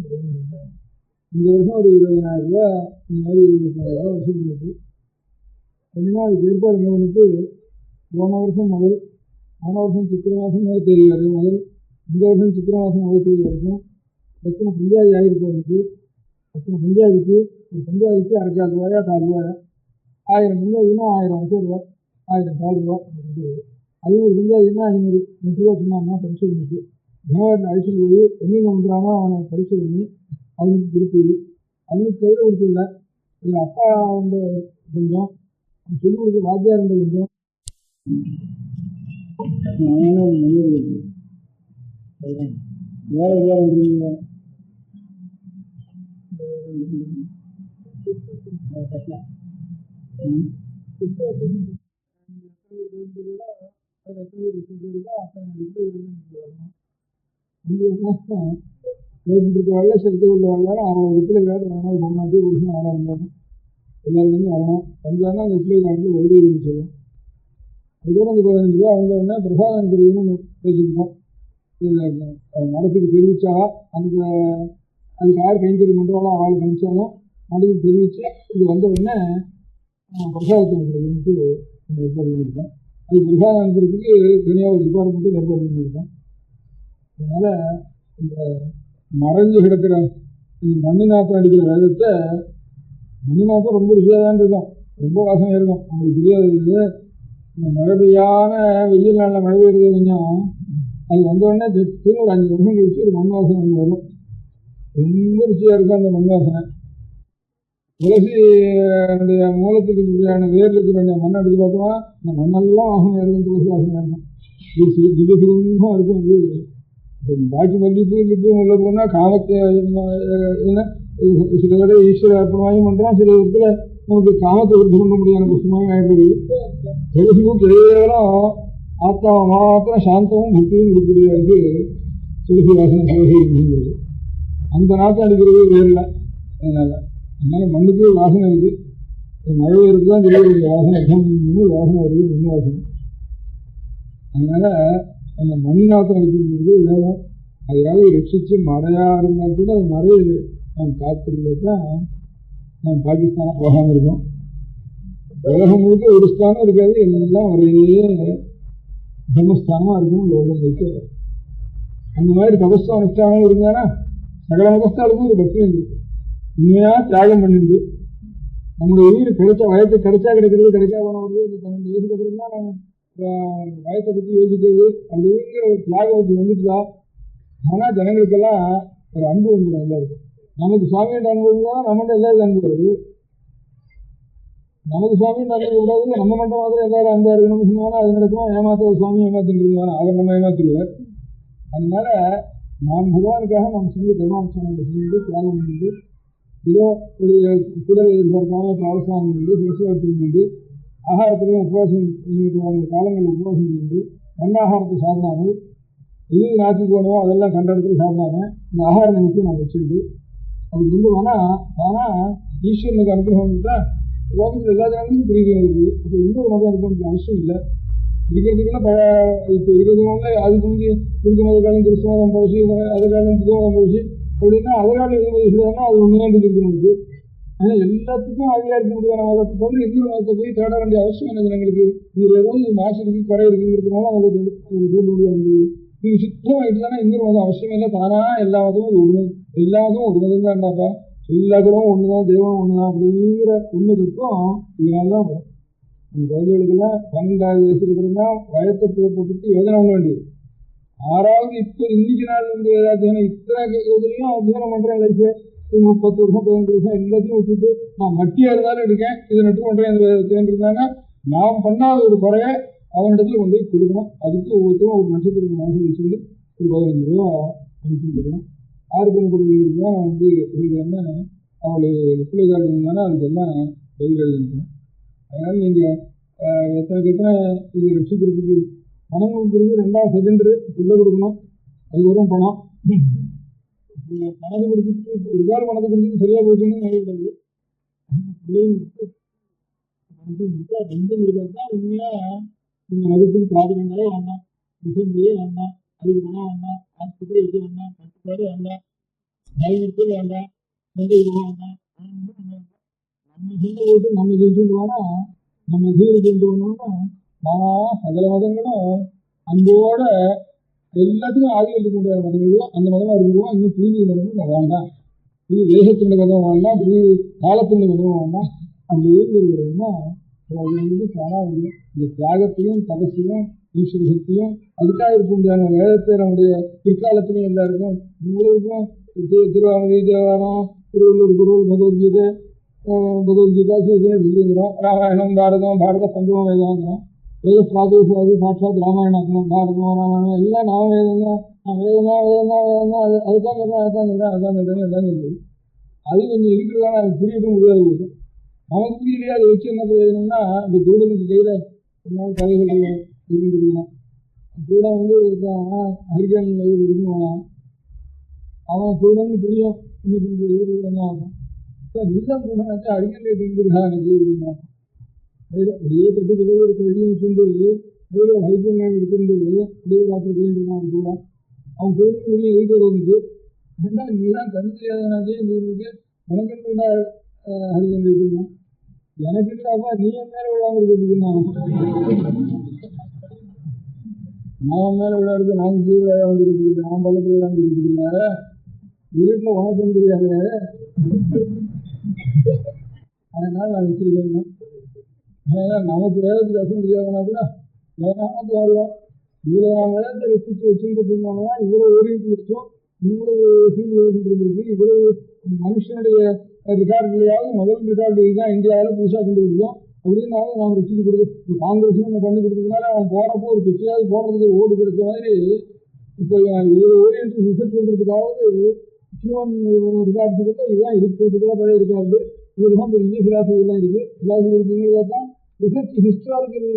இந்த வருஷம் ஒரு ₹20,000 இந்த மாதிரி ₹25,000 வசூல் பண்ணிட்டு கொஞ்சமாக அதுக்கு ஏற்பாடு என்ன பண்ணிட்டு போன வருஷம் சித்திரை மாதம் 1 தேதி வரைக்கும் முதல் இந்த வருஷம் சித்திரை மாதம் 1 தேதி வரைக்கும் எத்தனை பஞ்சாயத்து ஆகிருக்கு அவருக்கு, எத்தனை பஞ்சாயத்துக்கு ஒரு பஞ்சாயத்துக்கு ₹250 ₹4 1000 பஞ்சாயத்துனா ₹1000 ₹1000 ₹1000 500 பஞ்சாயத்துனா ₹500 சொன்னாங்கன்னா பரிசு பண்ணிட்டு தர்மராஜன் அழைச்சிட்டு போய் எங்கெங்க பண்ணுறானோ அவனை பரிசு பண்ணி அவனுக்கு கொடுத்தது. அவனுக்கு கையில் கொடுத்துல எங்கள் அப்பா வந்து கொஞ்சம் சொல்லிக் கொடுத்து வாத்தியார் இருந்த கொஞ்சம் வேற வேற வெள்ள செலுத்த உள்ள வரலாம். அவன் ரிப்ளை கார்டு வரணும், முன்னாடி ஒரு நாளாக இருந்தாலும் எல்லாருமே வரணும். வந்தாலும் அந்த ரிப்ளை கார்டில் ஒதுக்கீடுன்னு சொல்லுவோம். அதுக்கப்புறம் அந்த 15 ரூபா அவங்க உடனே பிரசாதம் தெரியும்னு பேசியிருக்கோம். மடத்துக்கு தெரிவிச்சா அந்த அதுக்கு யார் கைங்கறி பண்ணுறாலும் அவளுக்கு நினச்சாலும் மடத்துக்கு தெரிவித்து இது வந்த உடனே பிரசாதத்தை அனுப்புறதுன்ட்டு ஏற்பாடு பண்ணியிருக்கோம். அது பிரசாதம் அனுப்புறதுக்கு தனியாக ஒரு டிபார்ட்மெண்ட்டு ஏற்பாடு பண்ணியிருக்கோம். அதனால் இந்த மறைஞ்சு கிடக்கிற இந்த மண்ணு நாற்றம் அடிக்கிற வேதத்தை மண்ணு நாற்றம் ரொம்ப ருசியாக தான் இருக்கும், ரொம்ப வாசனையாக இருக்கும். உங்களுக்கு தெரியாது, இந்த மழை பெய்யான வெயில் நாளில் மழை பெய்யுறது கொஞ்சம் அது வந்தோடனே திரும்ப ஒரு 5 வருஷம் கழிச்சு ஒரு மண் வாசனை ஒன்று வரும். ரொம்ப ருசியாக இருக்கும் அந்த மண் வாசனை. துளசியுடைய மூலத்துக்கு இருக்கிற வேரில் இருக்கிற மண் எடுத்து பார்த்தோம்னா இந்த மண்ணெல்லாம் வாசனையாக இருக்கும், துளசி வாசனையாக இருக்கும், திகசுகமாக இருக்கும். அது பாக்கி மல்லிப்பூ இல்லிப்பூ உள்ள போனால் காமத்தை என்ன சில தடவை ஈஸ்வர அர்ப்பணமாயும் பண்ணுறோம், சில இடத்துல நமக்கு காமத்தை விருது பண்ண முடியாத புஷ்பமாயும் ஆகிடுறது. துளசிப்பூ கேவலம் ஆத்மாவை மாத்திரம் சாந்தமும் புத்தியும் கொடுக்கக்கூடியது துளசி வாசனை துளசி இருந்தது. அந்த நாற்றம் அடிக்கிறது வேறில்லை. அதனால மண்ணுக்கு வாசனை இருக்குது. மழை பெய்யறது தான் தெரியக்கூடிய வாசனை, வாசனை வருது மண் வாசனை. அதனால அந்த மண் நாற்றம் அடிக்கிறது வேணும். அதையாவது ரட்சித்து மழையாக இருந்தால் கூட அது மழையை நாம் காத்திருந்தது தான் நாம் பாகிஸ்தானாக போகாமல் இருக்கோம். உலகம் முழுக்க ஒரு ஸ்தானம் இருக்காது, எல்லாம் ஒரே தர்மஸ்தானமாக இருக்கும் லோகம் முழுக்க. அந்த மாதிரி தபஸ்தம் அனுஷ்டானம் இருந்தானா சகல மதஸ்தானுக்கும் ஒரு பக்தி இருந்தது, உண்மையாக தியாகம் பண்ணிருந்து. நம்முடைய உயிர் கிடைச்ச வயத்தை கிடைச்சா கிடைக்கிறது, கிடைக்கா போனது. இந்த 12 வயசுக்கு அப்புறம் தான் நம்ம வயத்தை பற்றி யோசிக்கிறது அப்படிங்கிற ஒரு தியாகத்தை வந்துட்டுதா. ஆனால் ஜனங்களுக்கெல்லாம் ஒரு அன்பு வந்துடும். எல்லாருக்கும் நமக்கு சுவாமியோட அன்பு தான் நம்மகிட்ட எல்லாருக்கும் அன்பு வருது. நமக்கு சுவாமியோட அன்பு கூடாது, நம்ம மட்டும் மாத்திரம் எல்லாரும் அன்பா இருக்கணும்னு சொன்னாலும் அது நடக்குமா? ஏமாத்த சுவாமி ஏமாத்திட்டு இருந்தாலும் அவர் நம்ம ஏமாத்திடுவார். அதனால நாம் பகவானுக்காக நாம் செஞ்சு கர்மானுஷ்டானங்களை செஞ்சு தியாகம் பண்ணிட்டு ஏதோ ஒரு குடலை எதிர்பார்க்காம பிராவசானம் பண்ணிட்டு சிவசிவார்த்தம் பண்ணிட்டு ஆகாரத்திலையும் உபவாசம் நியமித்த காலங்களில் உபவாசம் பண்ணிட்டு ஆகாரத்தை சாப்பிடாமல் எது நாட்டுக்கு வேணுமோ அதெல்லாம் கண்ட இடத்துல சாப்பிடாம இந்த ஆகார நிமித்தி நான் வச்சுட்டு அப்படி இருந்து ஆனால் ஈஸ்வரனுக்கு அனுகிரகம் தான் லோகத்தில் எல்லா ஜனங்களுக்கும் புரியுது இருக்குது. அப்போ இன்னொரு மதம் இருக்கணும்னு அவசியம் இல்லை. இருக்கிறதுக்குன்னா இப்போ இருக்கிறதுனால அதுக்கு வந்து இருக்க மத காலம் கிறிஸ்துவ மதம் பழசி, அது காலம் புதுவ மதம் பழசி அப்படின்னா அதனால எது வயசுலன்னா அது உண்மையாண்டு இருக்கணும்க்கு. ஆனால் எல்லாத்துக்கும் ஆதியாக இருக்க முடியாத மதத்தை தவிர இன்னொரு மதத்தை போய் தேட வேண்டிய அவசியம் என்ன ஜனங்களுக்கு? இதில் ஏதாவது மாசு இருக்குது, குறை இருக்குங்கிறதுனால அதை தோன்ற முடியாது. இது சுத்தமாகிட்டு தானே இன்னொரு மதம் அவசியம் இல்லை. தானா எல்லா மதமும் ஒன்று, எல்லா மதமும் ஒரு மதம் தான்டாப்பா, எல்லா குணமும் ஒன்று தான், தெய்வம் ஒன்று தான் அப்படிங்கிற உண்மை தத்துவம் இதனால தான் வரும். அந்த குழந்தைகளுக்கெல்லாம் 12வது வயசுக்கு அப்புறம் தான் வயத்தை போட்டுட்டு யோஜனை பண்ண வேண்டியது. 6வது இப்போ இன்னைக்கு நாள் வந்து ஏதாச்சும் இத்தனை யோஜனையும் அத்தியானம் பண்ணுறேன். லைஃப் 30 வருஷம் 15 வருஷம் எல்லாத்தையும் வச்சுட்டு நான் மட்டியாக இருந்தாலும் இருக்கேன், இதை நட்டு பண்ணுறேன் இருந்தாங்கன்னா நாம் பண்ணாத ஒரு குறைய அவனிடத்துல கொண்டு போய் கொடுக்கணும். அதுக்கு ஒவ்வொருத்தரும் ஒரு நட்சத்திரத்துக்கு மனசில் வச்சுருந்து ஒரு 15 ரூபா அனுப்பிச்சு கொடுக்கணும். 6 பெண் கொடுக்குறதுக்கு தான் வந்து என்ன அவளுக்கு பிள்ளைகாரங்க இருந்தாலும் அதுக்கு எல்லாம் பதில் எழுதிருக்கணும். அதனால நீங்கள் எத்தனை இது ரட்சிக்கிறதுக்கு பணம் கொடுக்குறது 2வது செகண்டரி பிள்ளை கொடுக்கணும். அதுக்கப்புறம் பணம் பணத்தை கொடுத்துட்டு ஒரு கால பணத்தை கொடுத்துட்டு சரியாக போச்சுன்னு நினைக்கிறது. ரெண்டும் இருக்கிறது தான் உண்மையாக இந்த மதத்துக்கு பிராபலங்களே வேண்டாம், விஷயங்களே வேண்டாம், அதுக்கு பணம் வேண்டாம், ஆஸ்பத்திரி இது வேண்டாம், கட்டுப்பாடு வேண்டாம், பயன்படுத்தல் வேண்டாம், எந்த இது வேண்டாம். நம்ம செஞ்ச போட்டு நம்ம ஜெயிச்சுட்டுவானா நம்ம ஜீவிச்சுட்டு வந்தோம்னா நான் சகல மதங்களும் அன்போட எல்லாத்துக்கும் ஆதிகள் இருக்க முடியாத மதம் எதுவும் அந்த மதமாக இருந்துருவோம். இன்னும் புதிய மதமும் வேண்டாம், புது தேசத்தினுடைய மதம் வேண்டாம், புதிய காலத்தினுடைய மதமும் வேண்டாம். அப்படி இருக்கிற ஒரு எண்ணம் வந்து தானாக வந்து இந்த தியாகத்தையும் தபசையும் ஈஸ்வர சக்தியும் அதுக்காக இருக்க முடியாது. வேதத்தை நம்முடைய பிற்காலத்திலையும் எல்லாருக்கும் உங்களுக்கும் திருவாமதி தேவாரம், திருவள்ளூர் குருள், பகவத்கீதை, பகவத்கீதா சொல்லிங்கிறோம். ராமாயணம், பாரதம், பஞ்சம வேதாங்கிறோம். வேத பிராதேசாதி சாட்சாத் ராமாயணம், பாரதம், ராமாயணம் எல்லாம் நாம வேதம் தான். அதுதான் சொல்றது. அது கொஞ்சம் இருக்கிறதான அது புரியட்டும் முடியாது போது. நமக்கு புரியலையா அதை வச்சு என்ன பிரயோஜனம்னா, இந்த குருடனுக்கு கையில ஒரு நாள் கதைகள் இருந்துருக்கலாம். குருடன் ஹரிகன் இருக்குவான். அவன் குருடன்னு தெரியும். இன்னும் என்ன ஆகும் சார், நீதான் குருடனாச்சா ஹரிகன் இருந்துருக்கா எனக்கு அப்படின்னா அப்படியே கட்டு கதை ஒரு கழியும் வச்சுட்டு ஹரிகன் இருந்து அப்படியே ராத்திரி போயிருக்கான். கூட அவன் குருடன் வெளியே எழுதிடுறதுக்கு ஏன்னா நீதான் கண் தெரியாதனாச்சே இருக்கு. உனக்கு என்ன ஹரிகன் இருக்குன்னா எனக்கு இல்லப்பா, நீ என் மேல விழாம இருக்குன்னா நான் மேல விளையாடுறது, நான் விளையாட இருக்குது, நான் பள்ளத்துல விளையாண்டு இருக்குதுல்ல, வீட்டுல உனக்கு தெரியாது. அதனால நான் வச்சிருக்கேன். நமக்கு வேதத்துக்கு அசம் தெரியாதுன்னா கூட வேணாமத்து வருவோம். இவ்வளவு நான் வேதத்தை ரசிச்சு வச்சுட்டு இருந்தாங்கன்னா இவ்வளவு ஓடிட்டு வச்சோம், இவ்வளவு சீல் இருக்கு, இவ்வளவு மனுஷனுடைய ரெக்கார்டுலையாவது முதல் ரெக்கார்டு தான் இந்தியாவில் புதுசாக கண்டுபிடிக்கும் அப்படின்னாலும் நாம் ரசிச்சு கொடுத்து காங்கிரஸ் நம்ம பண்ணி கொடுத்ததுனால அவன் போறப்போ ஒரு பிச்சையாவது போடுறதுக்கு ஓடு கிடைச்ச மாதிரி இப்போ இவ்வளோ ஓரியன்ட் ரிசர்ச் பண்ணுறதுக்காவது ஹியூமன் ரெக்கார்டுக்குள்ள இதுதான் இருக்கிறதுக்குள்ள பழைய ரெக்கார்டு. இதுதான் பெரிய பிலாசபிலாம் இருக்கு. பிலாசபி இருக்குங்கிறத தான் ரிசர்ச் ஹிஸ்டாரிக்கல்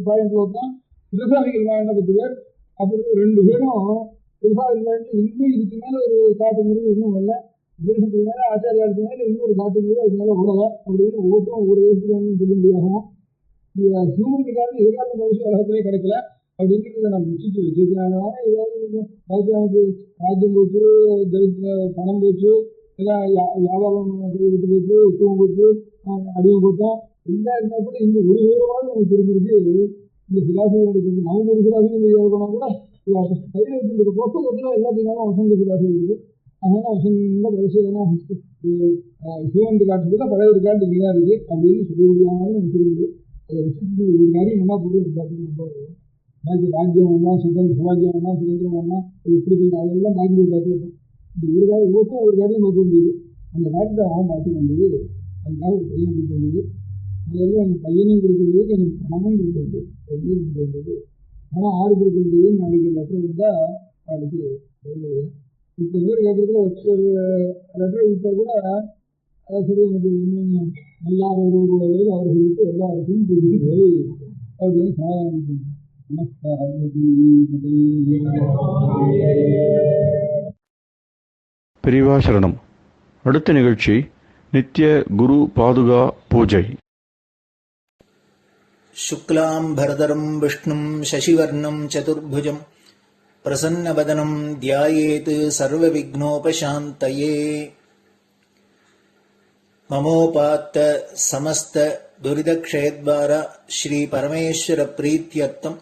பாயிண்ட்ல தான் பிலசாபிக்கல் பாயிண்ட் 10 பேர், அப்படி 2 பேரும் பிலசாபிக்கல் பாயிண்ட் இன்னும் இதுக்கு மேலே ஒரு காட்டுங்கிறது இன்னும் இல்லை. உபரிசத்துக்கு மேலே ஆச்சாரியாளுக்கு மேலே இன்னொரு காட்டுங்கிறது அதுக்கு மேலே உடலை அப்படின்னு ஒவ்வொருத்தரும் ஒவ்வொரு தேசத்துக்கு சொல்ல முடியாகும். ஹியூமன் ரெக்கார்டு எதிர்காலம் பரிசு உலகத்திலே கிடைக்கல அப்படிங்கிறத நம்ம ரசிச்சு வச்சிருக்காங்க. ஏதாவது கொஞ்சம் நமக்கு ராஜ்யம் போச்சு, பணம் போச்சு, எல்லாம் வியாபாரம் விட்டு போச்சு, உத்தவம் போச்சு, அடியும் போட்டோம் எல்லாம் இருந்தால் கூட இந்த ஒரு விவரமாவது நமக்கு தெரிஞ்சிருக்கு. இந்த பிலாசபி நமக்கு ஒரு பிலாசபி தெரியாது போனால் கூட கையில் வச்சுருக்க புத்தகத்தில் எல்லாத்துக்கும் வசந்த பிலாசபி இருக்குது. அதனால வசந்த பரிசோதனா ஹியூமன் ரெக்கார்டு தான் பழைய ரெக்கார்டு இங்கே தான் இருக்குது அப்படின்னு சொல்ல முடியாமல் நமக்கு தெரியுது. அதை ரசிச்சு ஒரு காரியம் என்ன போடுறது எல்லாத்துக்கும் ரொம்ப ராஜ்யம் வேணாம், சுதந்திரம் வேணாம், சுதந்திரம் வேணாம், எப்படி போய் அதெல்லாம் மாற்றி போய் பார்த்துக்கிட்டோம். இந்த ஒரு காரியம் ஒவ்வொருக்கும் ஒரு காரியம் பார்க்க வேண்டியது. அந்த காரியத்தை அவன் பார்த்துக்க வேண்டியது. அதுக்காக ஒரு பையன் கொடுக்க வேண்டியது. அதெல்லாம் அந்த பையனையும் கொடுக்க வேண்டியது, கொஞ்சம் பணமும் கொடுக்க வேண்டியது, ரெண்டையும் கொடுக்க வேண்டியது. பணம் 6 கொடுக்க வேண்டியது. நாளைக்கு லெட்டர் இருந்தால் அதுக்கு இப்போ பேர் கேட்கறதுல ஒரு லெட்டர் கொடுத்தா கூட அதை சரி எனக்கு இன்னும் நல்லா ஒருவரோட வேலை அவர்களுக்கு எல்லாருக்கும் தெரியுது அப்படின்னு சமாதானம். பெரியவா சரணம். அடுத்த நிகழ்ச்சி நித்திய குரு பாதுகா பூஜை. शुक्लां भरदरं विष्णुं शशिवर्णं चतुर्भुजं प्रसन्नवदनं ध्यायेत् सर्वविघ्नोपशान्तये. ममोपात्त समस्त दुरितक्षयद्वार श्री परमेश्वर प्रीत्यर्थं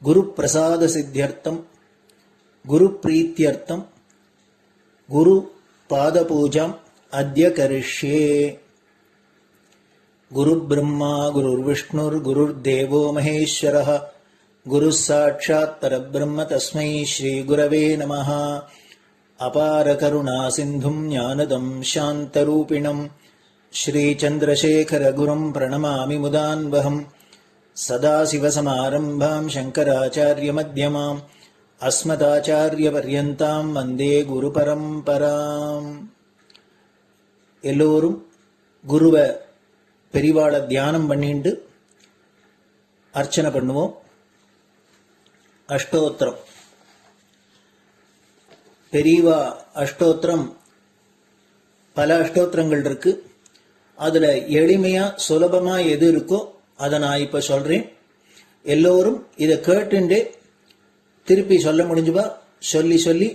गुरुप्रसाद सिद्ध्यर्थं गुरुप्रीत्यर्थं गुरुपादपूजाम् अद्य करिष्ये. गुरुर्ब्रह्मा गुरुर्विष्णुर्गुरुर्देवो महेश्वरः गुरुः साक्षात् परब्रह्म तस्मै श्रीगुरवे नमः. अपारकरुणासिन्धुं ज्ञानदं शान्तरूपिणं श्रीचन्द्रशेखरगुरुं प्रणमामि मुदान्वहम्. सदाशिवसमारम्भां शङ्कराचार्यमध्यमाम् अस्मदाचार्यपर्यन्तां वन्दे गुरुपरम्पराम्. எல்லோரும் குருவை பெரிவாளை தியானம் பண்ணிட்டு அர்ச்சனை பண்ணுவோம். அஷ்டோத்திரம். பெரியவா அஷ்டோத்திரம் பல அஷ்டோத்திரங்கள் இருக்கு. அதுல எளிமையா சுலபமா எது இருக்கோ அதை நான் இப்ப சொல்றேன். எல்லோரும் இதை கேட்டுண்டே திருப்பி சொல்ல முடிஞ்சுபா சொல்லி சொல்லி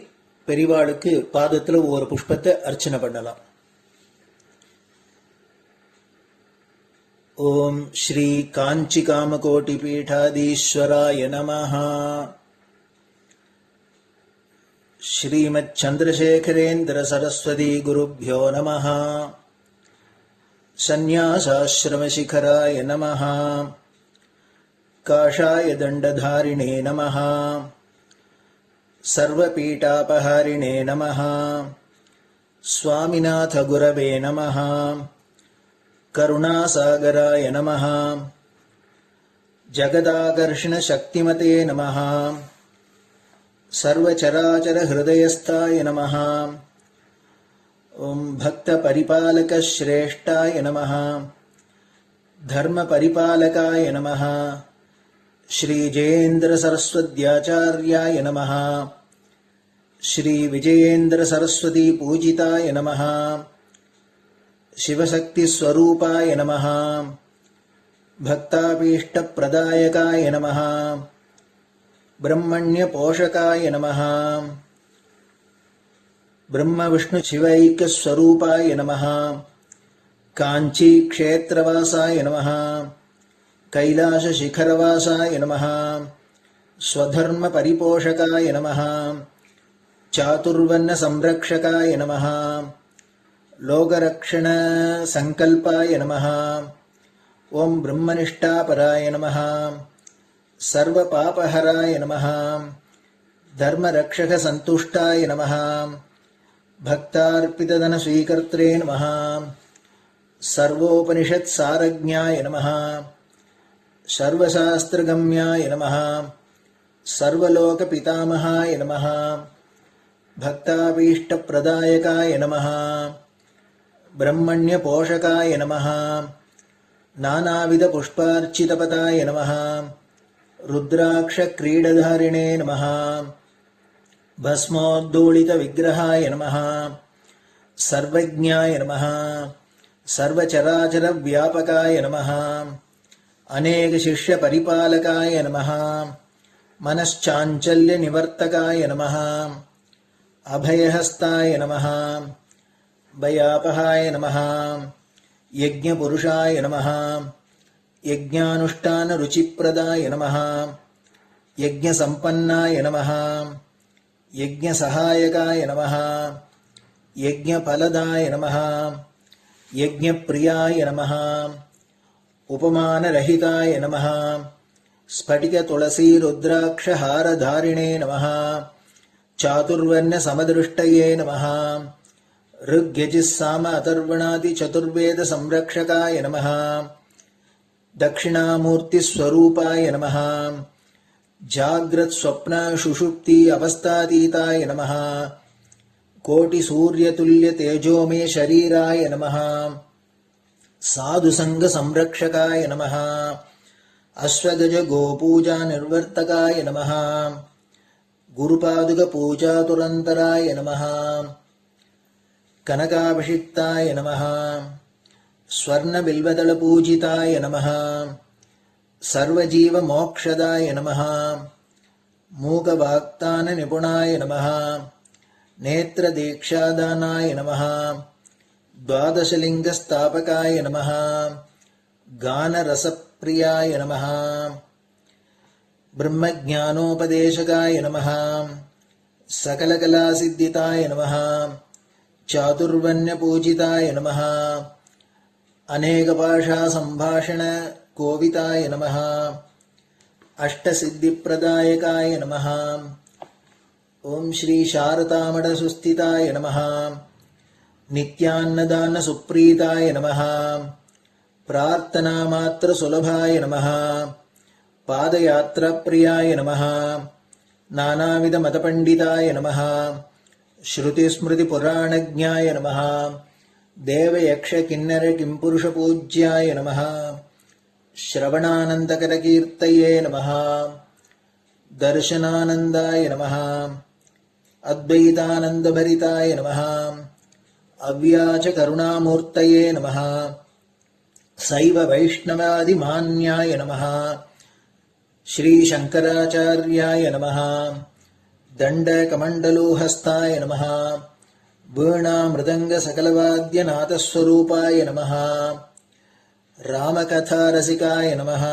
பெரிவாளுக்கு பாதத்துல ஒவ்வொரு புஷ்பத்தை அர்ச்சனை பண்ணலாம். ओम श्री कांची कामकोटि पीठाधीश्वराय नमः. श्रीमच्चंद्रशेखरेन्द्र सरस्वती गुरुभ्यो नमः. सन्यासाश्रम शिखराय नमः. काषाय दण्डधारिणे नमः। सर्वपीठापहारिणे नमः। स्वामिनाथ गुरवे नमः। करुणासागराय नमः। जगदाकर्षण शक्तिमते नमः। सर्वचराचर हृदयस्थाय नमः। ओम भक्त परिपालक श्रेष्ठाय नमः। धर्म परिपालकाय नमः। श्री जयेन्द्र सरस्वत्याचार्याय नमः। श्री विजयेन्द्र सरस्वती पूजिताय नमः। शिवशक्ति स्वरूपाय नमः। भक्ताभीष्ट प्रदायकाय नमः। ब्रह्मण्य पोषकाय नमः। ब्रह्म विष्णु शिवैक्य स्वरूपाय नमः। कांची क्षेत्रवासाय नमः। कैलाश शिखरवासाय नमः। स्वधर्म परिपोषकाय नमः। चातुर्वर्ण संरक्षकाय नमः। लोकरक्षण संकल्पाय नमः। ओम ब्रह्मनिष्ठापराय नमः। सर्वपापहराय नमः। धर्मरक्षक संतुष्टाय नमः। भक्तार्पितधन स्वीकर्त्रे नमः। सर्वोपनिषत् सारज्ञाय नमः। सर्वशास्त्रगम्याय नमः। सर्वलोक पितामहाय नमः। भक्ताभीष्ट प्रदायकाय नमः। ब्रह्मण्य पोषकाय नमः। नानाविध पुष्पार्चितपताय नमः। रुद्राक्ष क्रीडधारिणे नमः। भस्मोद्धूलित विग्रहाय नमः। सर्वज्ञाय नमः। सर्वचराचर व्यापकाय नमः। अनेक शिष्य परिपालकाय नमः। मनश्चाञ्चल्य निवर्तकाय नमः। अभयहस्ताय नमः। भयापहाय नमः। यज्ञपुरुषाय नमः। यज्ञानुष्ठान रुचिप्रदाय नमः। यज्ञसम्पन्नाय नमः। यज्ञसहायकाय नमः। यज्ञफलदाय नमः। यज्ञप्रियाय नमः। उपमानरहिताय नमः। स्फटिक तुलसी रुद्राक्ष हारधारिणे नमः। चातुर्वर्ण समदृष्टये नमः। ऋग्यजुस्साम अथर्वणादि चतुर्वेद संरक्षकाय नमः। दक्षिणामूर्ति स्वरूपाय नमः। जाग्रत् स्वप्न सुषुप्ति अवस्थातीताय नमः। कोटि सूर्यतुल्य तेजोमे शरीराय नमः। साधुसंग संरक्षकाय नमः। अश्वगज गोपूजा निर्वर्तकाय नमः। गुरुपादुक पूजातुरन्तराय नमः। कनकाभिषिक्ताय नमः। स्वर्ण बिल्वदल पूजिताय नमः। सर्वजीव मोक्षदाय नमः। मूकवाक्तान निपुणाय नमः। नेत्र दीक्षादानाय नमः। द्वादशलिंग स्थापकाय नमः। गान रसप्रियाय नमः। ब्रह्मज्ञानोपदेशकाय नमः। सकलकलासिद्धिताय नमः। चातुर्वण्य पूजिताय नमः। अनेक भाषा संभाषण कोविताय नमः। अष्टसिद्धिप्रदायकाय नमः। ओम श्री शारदामठ सुस्थिताय नमः। नित्यान्नदान सुप्रीताय नमः। प्रार्थना मात्र सुलभाय नमः। पादयात्रा प्रियाय नमः। नानाविध मतपंडिताय नमः। श्रुति स्मृति पुराणज्ञाय नमः। देव यक्ष किन्नर किंपुरुष पूज्याय नमः। श्रवणानंदकर कीर्तये नमः। दर्शनानंदाय नमः। अद्वैतानंद भरिताय नमः। अव्याच करुणामूर्तये नमः। शैव वैष्णवादि मान्याय नमः। श्री शंकराचार्याय नमः। दंड कमंडलोहस्ताय नमः। वीणा मृदंग सकलवाद्य नाथस्वरूपाय नमः। रामकथा रसिकाय नमः।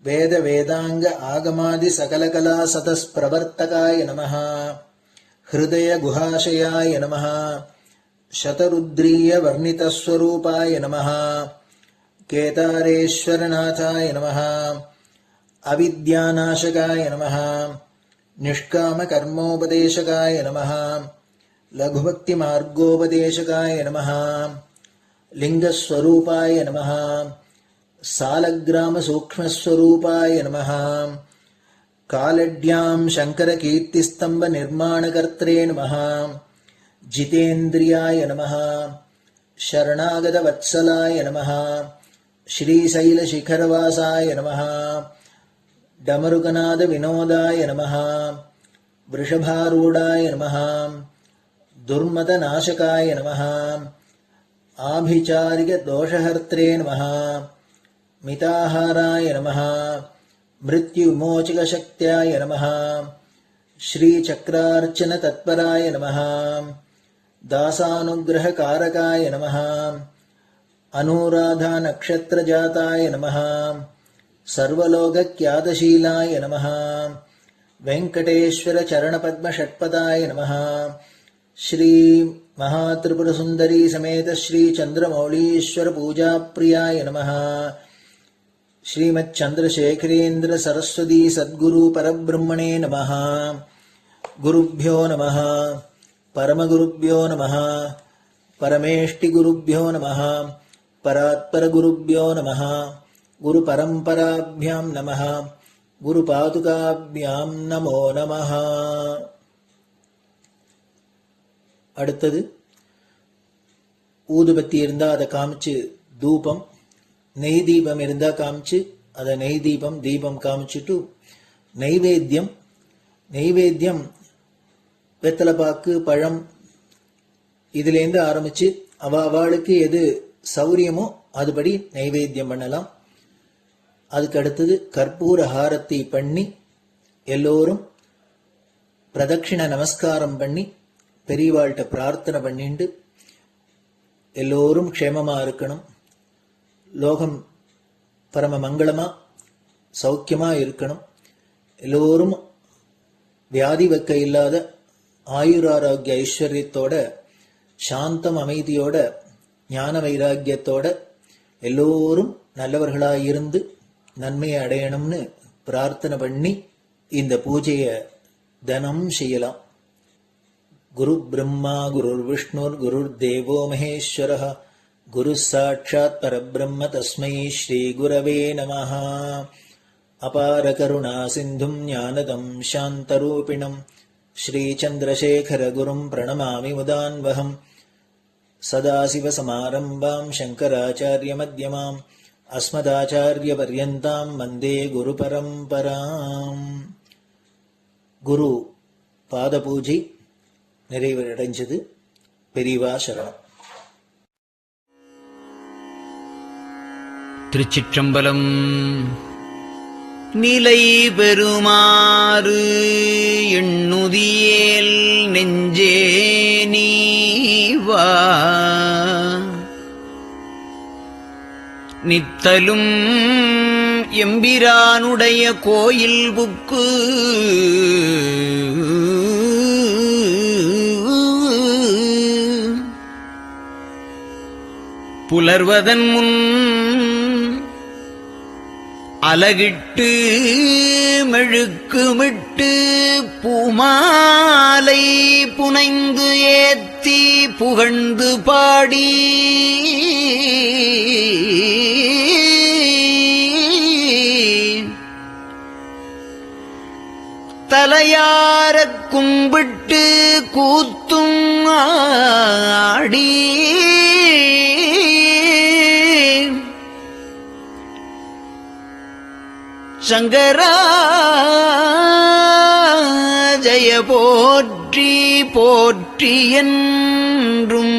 वेद वेदांग आगमादि सकलकला सतस्प्रवर्तकाय नमः। हृदय गुहाशयाय नमः। शतरुद्रीय वर्णितस्वरूपाय नमः। केदारेश्वरनाथाय नमः। अविद्यानाशकाय नमः निष्कामकर्मोपदेशकाय नमः लघुभक्तिमार्गोपदेशकाय नमः लिंगस्वरूपाय नमः सालग्रामसूक्ष्मस्वरूपाय नमः कालड्यां शङ्करकीर्तिस्तम्भनिर्माणकर्त्रे नमः जितेन्द्रियाय नमः शरणागतवत्सलाय नमः श्रीशैलशिखरवासाय नमः डमरुकनादविनोदाय नमः वृषभारूढाय नमः दुर्मतनाशकाय नमः आभिचारिकदोषहर्त्रे नमः मिताहाराय नमः मृत्युविमोचकशक्त्याय नमः श्रीचक्रार्चनतत्पराय नमः दासानुग्रहकारकाय नमः अनुराधानक्षत्रजाताय नमः सर्वलोकख्यातशीलाय नमः वेङ्कटेश्वरचरणपद्मषट्पदाय नमः श्री महात्रिपुरसुन्दरी समेत श्री चन्द्रमौलीश्वर पूजाप्रियाय नमः श्रीमच्चन्द्रशेखरेन्द्र सरस्वती सद्गुरु परब्रह्मणे नमः गुरुभ्यो नमः परमगुरुभ्यो नमः परमेष्टिगुरुभ्यो नमः परात्परगुरुभ्यो नमः गुरुपरम्पराभ्यां नमः गुरुपादुकाभ्यां नमो नमः. அடுத்தது ஊதுபத்தி இருந்தா அதை காமிச்சு தூபம், நெய் தீபம் இருந்தா காமிச்சு அதை நெய் தீபம் தீபம் காமிச்சுட்டு நைவேத்தியம் வெத்தலைப்பாக்கு பழம் இதுலேருந்து ஆரம்பிச்சு அவளுக்கு எது சௌரியமோ அதுபடி நைவேத்தியம் பண்ணலாம். அதுக்கு அடுத்தது கற்பூர ஹாரத்தி பண்ணி எல்லோரும் பிரதட்சிண நமஸ்காரம் பண்ணி பெரியவாள்கிட்ட பிரார்த்தனை பண்ணிண்டு எல்லோரும் க்ஷேமமா இருக்கணும், லோகம் பரம மங்களமா சௌக்கியமா இருக்கணும், எல்லோரும் வியாதி வெக்க இல்லாத ஆயுராரோக்கிய ஐஸ்வர்யத்தோட சாந்தம் அமைதியோட ஞான வைராக்கியத்தோட எல்லோரும் நல்லவர்களாயிருந்து நன்மையை அடையணும்னு பிரார்த்தனை பண்ணி இந்த பூஜையை தினம் செய்யலாம். குரு பிரம்மா குருர் விஷ்ணுர் குருர் தேவோ மகேஸ்வரः குரு சாட்சாத் பரபிரம்ம தஸ்மை ஸ்ரீ குரவே நமः. அபார கருணா சிந்தும் ஞானதம் சாந்தரூபிணம் ஸ்ரீ சந்திரசேகர குரும் பிரணமாமி முதான்வகம். சதாசிவசமாரம்பாம் சங்கராச்சாரிய மத்யமாம் அஸ்மதாச்சாரிய பர்யந்தாம் வந்தே குரு பரம்பராம். குரு பாத பூஜை நிறைவடைஞ்சது. பெரியவா சரணம். திருச்சிற்றம்பலம். நிலை பெறுமாறு எண்ணுதியேல் நெஞ்சே நீவா, நித்தலும் எம்பிரானுடைய கோயில் புக்கு புலர்வதன் முன் அலகிட்டு மெழுக்குமிட்டு பூமாலை புனைந்து ஏத்தி புகழ்ந்து பாடி தலையாரக் கும்பிட்டு கூத்தும் ஆடி சங்கரா ஜய போற்றி போற்றி என்றும்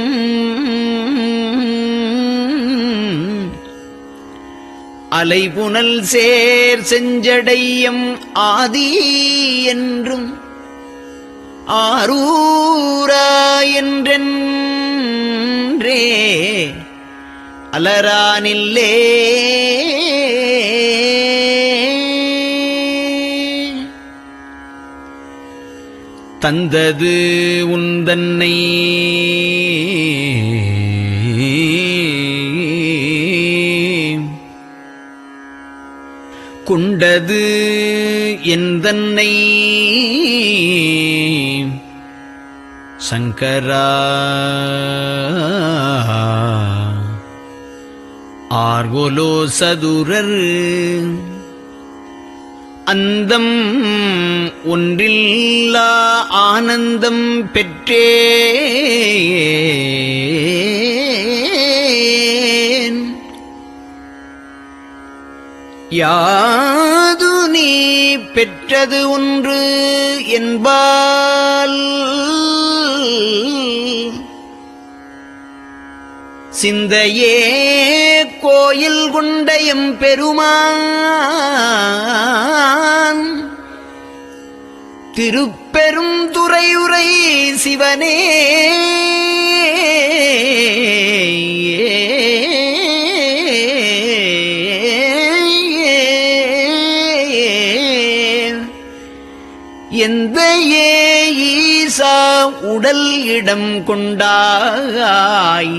அலைபுனல் சேர் செஞ்சடையம் ஆதி என்றும் ஆரூரா என்றென்றே அலரானில்லே தந்தது உந்தன்னை கொண்டது எந்தன்னை சங்கரா ஆர்கோலோ சதுரர் அந்தம் ஒன்றில்லா ஆனந்தம் பெற்றேன் யாது நீ பெற்றது ஒன்று என்பால் சிந்தையே கோயில் கொண்ட எம்பெருமான் திருப்பெரும் துறையுரை சிவனே எந்த ஈசா உடல் இடம் கொண்டாய்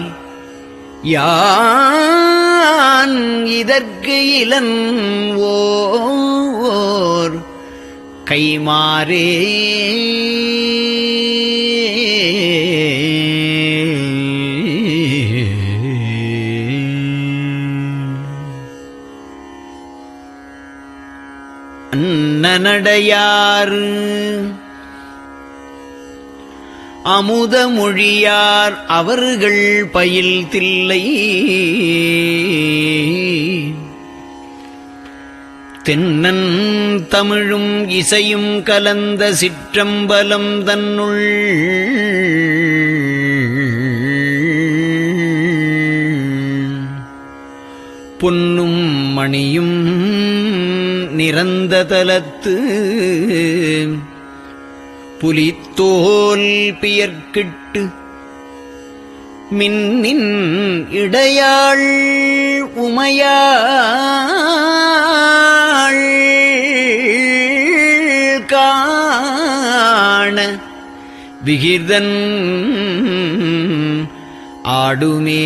யான் இதற்கு இலன் ஓர் கைமாறே அன்னநடையார் அமுத மொழியார் அவர்கள் பயில் தில்லை தென்னன் தமிழும் இசையும் கலந்த சிற்றம்பலம் தன்னுள் பொன்னும் மணியும் நிறந்த தலத்து புலித்தோல் பியர்க்கிட்டு மின்னின் இடையாள் உமையாள் காண விகிர்தன் ஆடுமே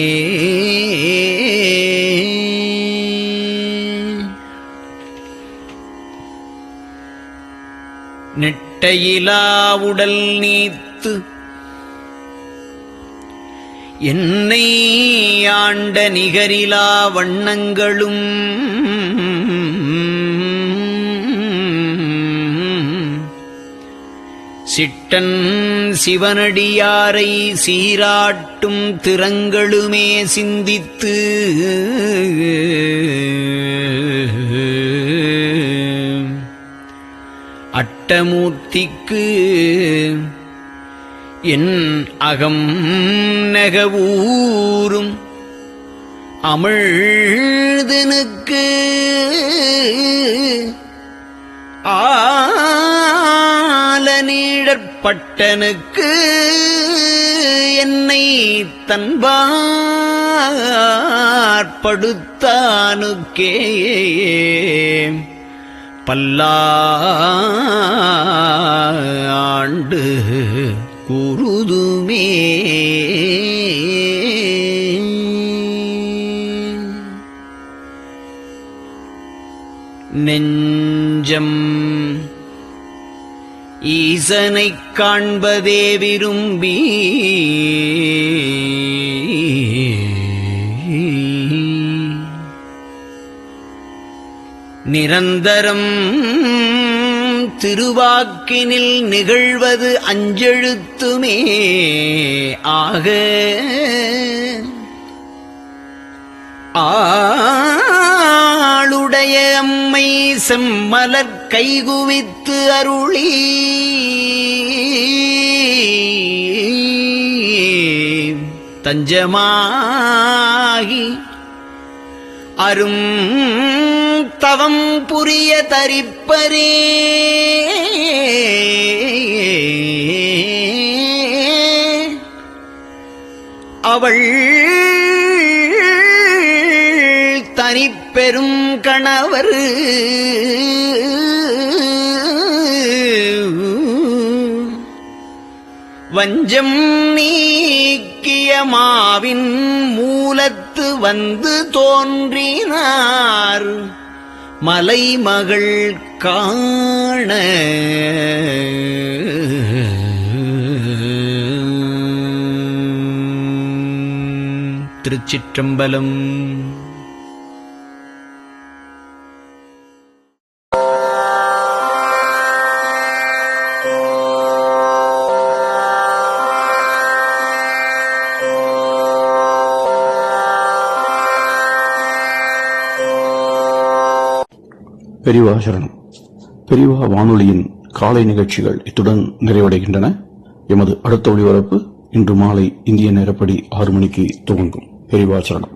நெட்டையிலா உடல் நீத்து என்னை ஆண்ட நிகரிலா வண்ணங்களும் சிட்டன் சிவனடியாரை சீராட்டும் திறங்களுமே சிந்தித்து அட்டமூர்த்திக்கு என் அகம் நெகவூரும் அமிழ்தனுக்கு ஆலநீழற்பட்டனுக்கு என்னை தன்பாற்படுத்தானுக்கே பல்லாண்டு குருதுமே நெஞ்சம் ஈசனைக் காண்பதே விரும்பி நிரந்தரம் திருவாக்கினில் நிகழ்வது அஞ்செழுத்துமே ஆக ஆளுடைய அம்மை செம்மலர் கைகுவித்து அருளி தஞ்சமாகி அரும் தவம் புரிய தரிப்பரே அவள் தனிப்பெரும் கணவர் வஞ்சம் நீக்கிய மாவின் மூலத்து வந்து தோன்றினார் மலைமகள் காண திருச்சிற்றம்பலம். பெரியவா சரணம். பெரியவா வானொலியின் காலை நிகழ்ச்சிகள் இத்துடன் நிறைவடைகின்றன. எமது அடுத்த ஒளிபரப்பு இன்று மாலை இந்திய நேரப்படி 6 மணிக்கு துவங்கும். பெரியவா சரணம்.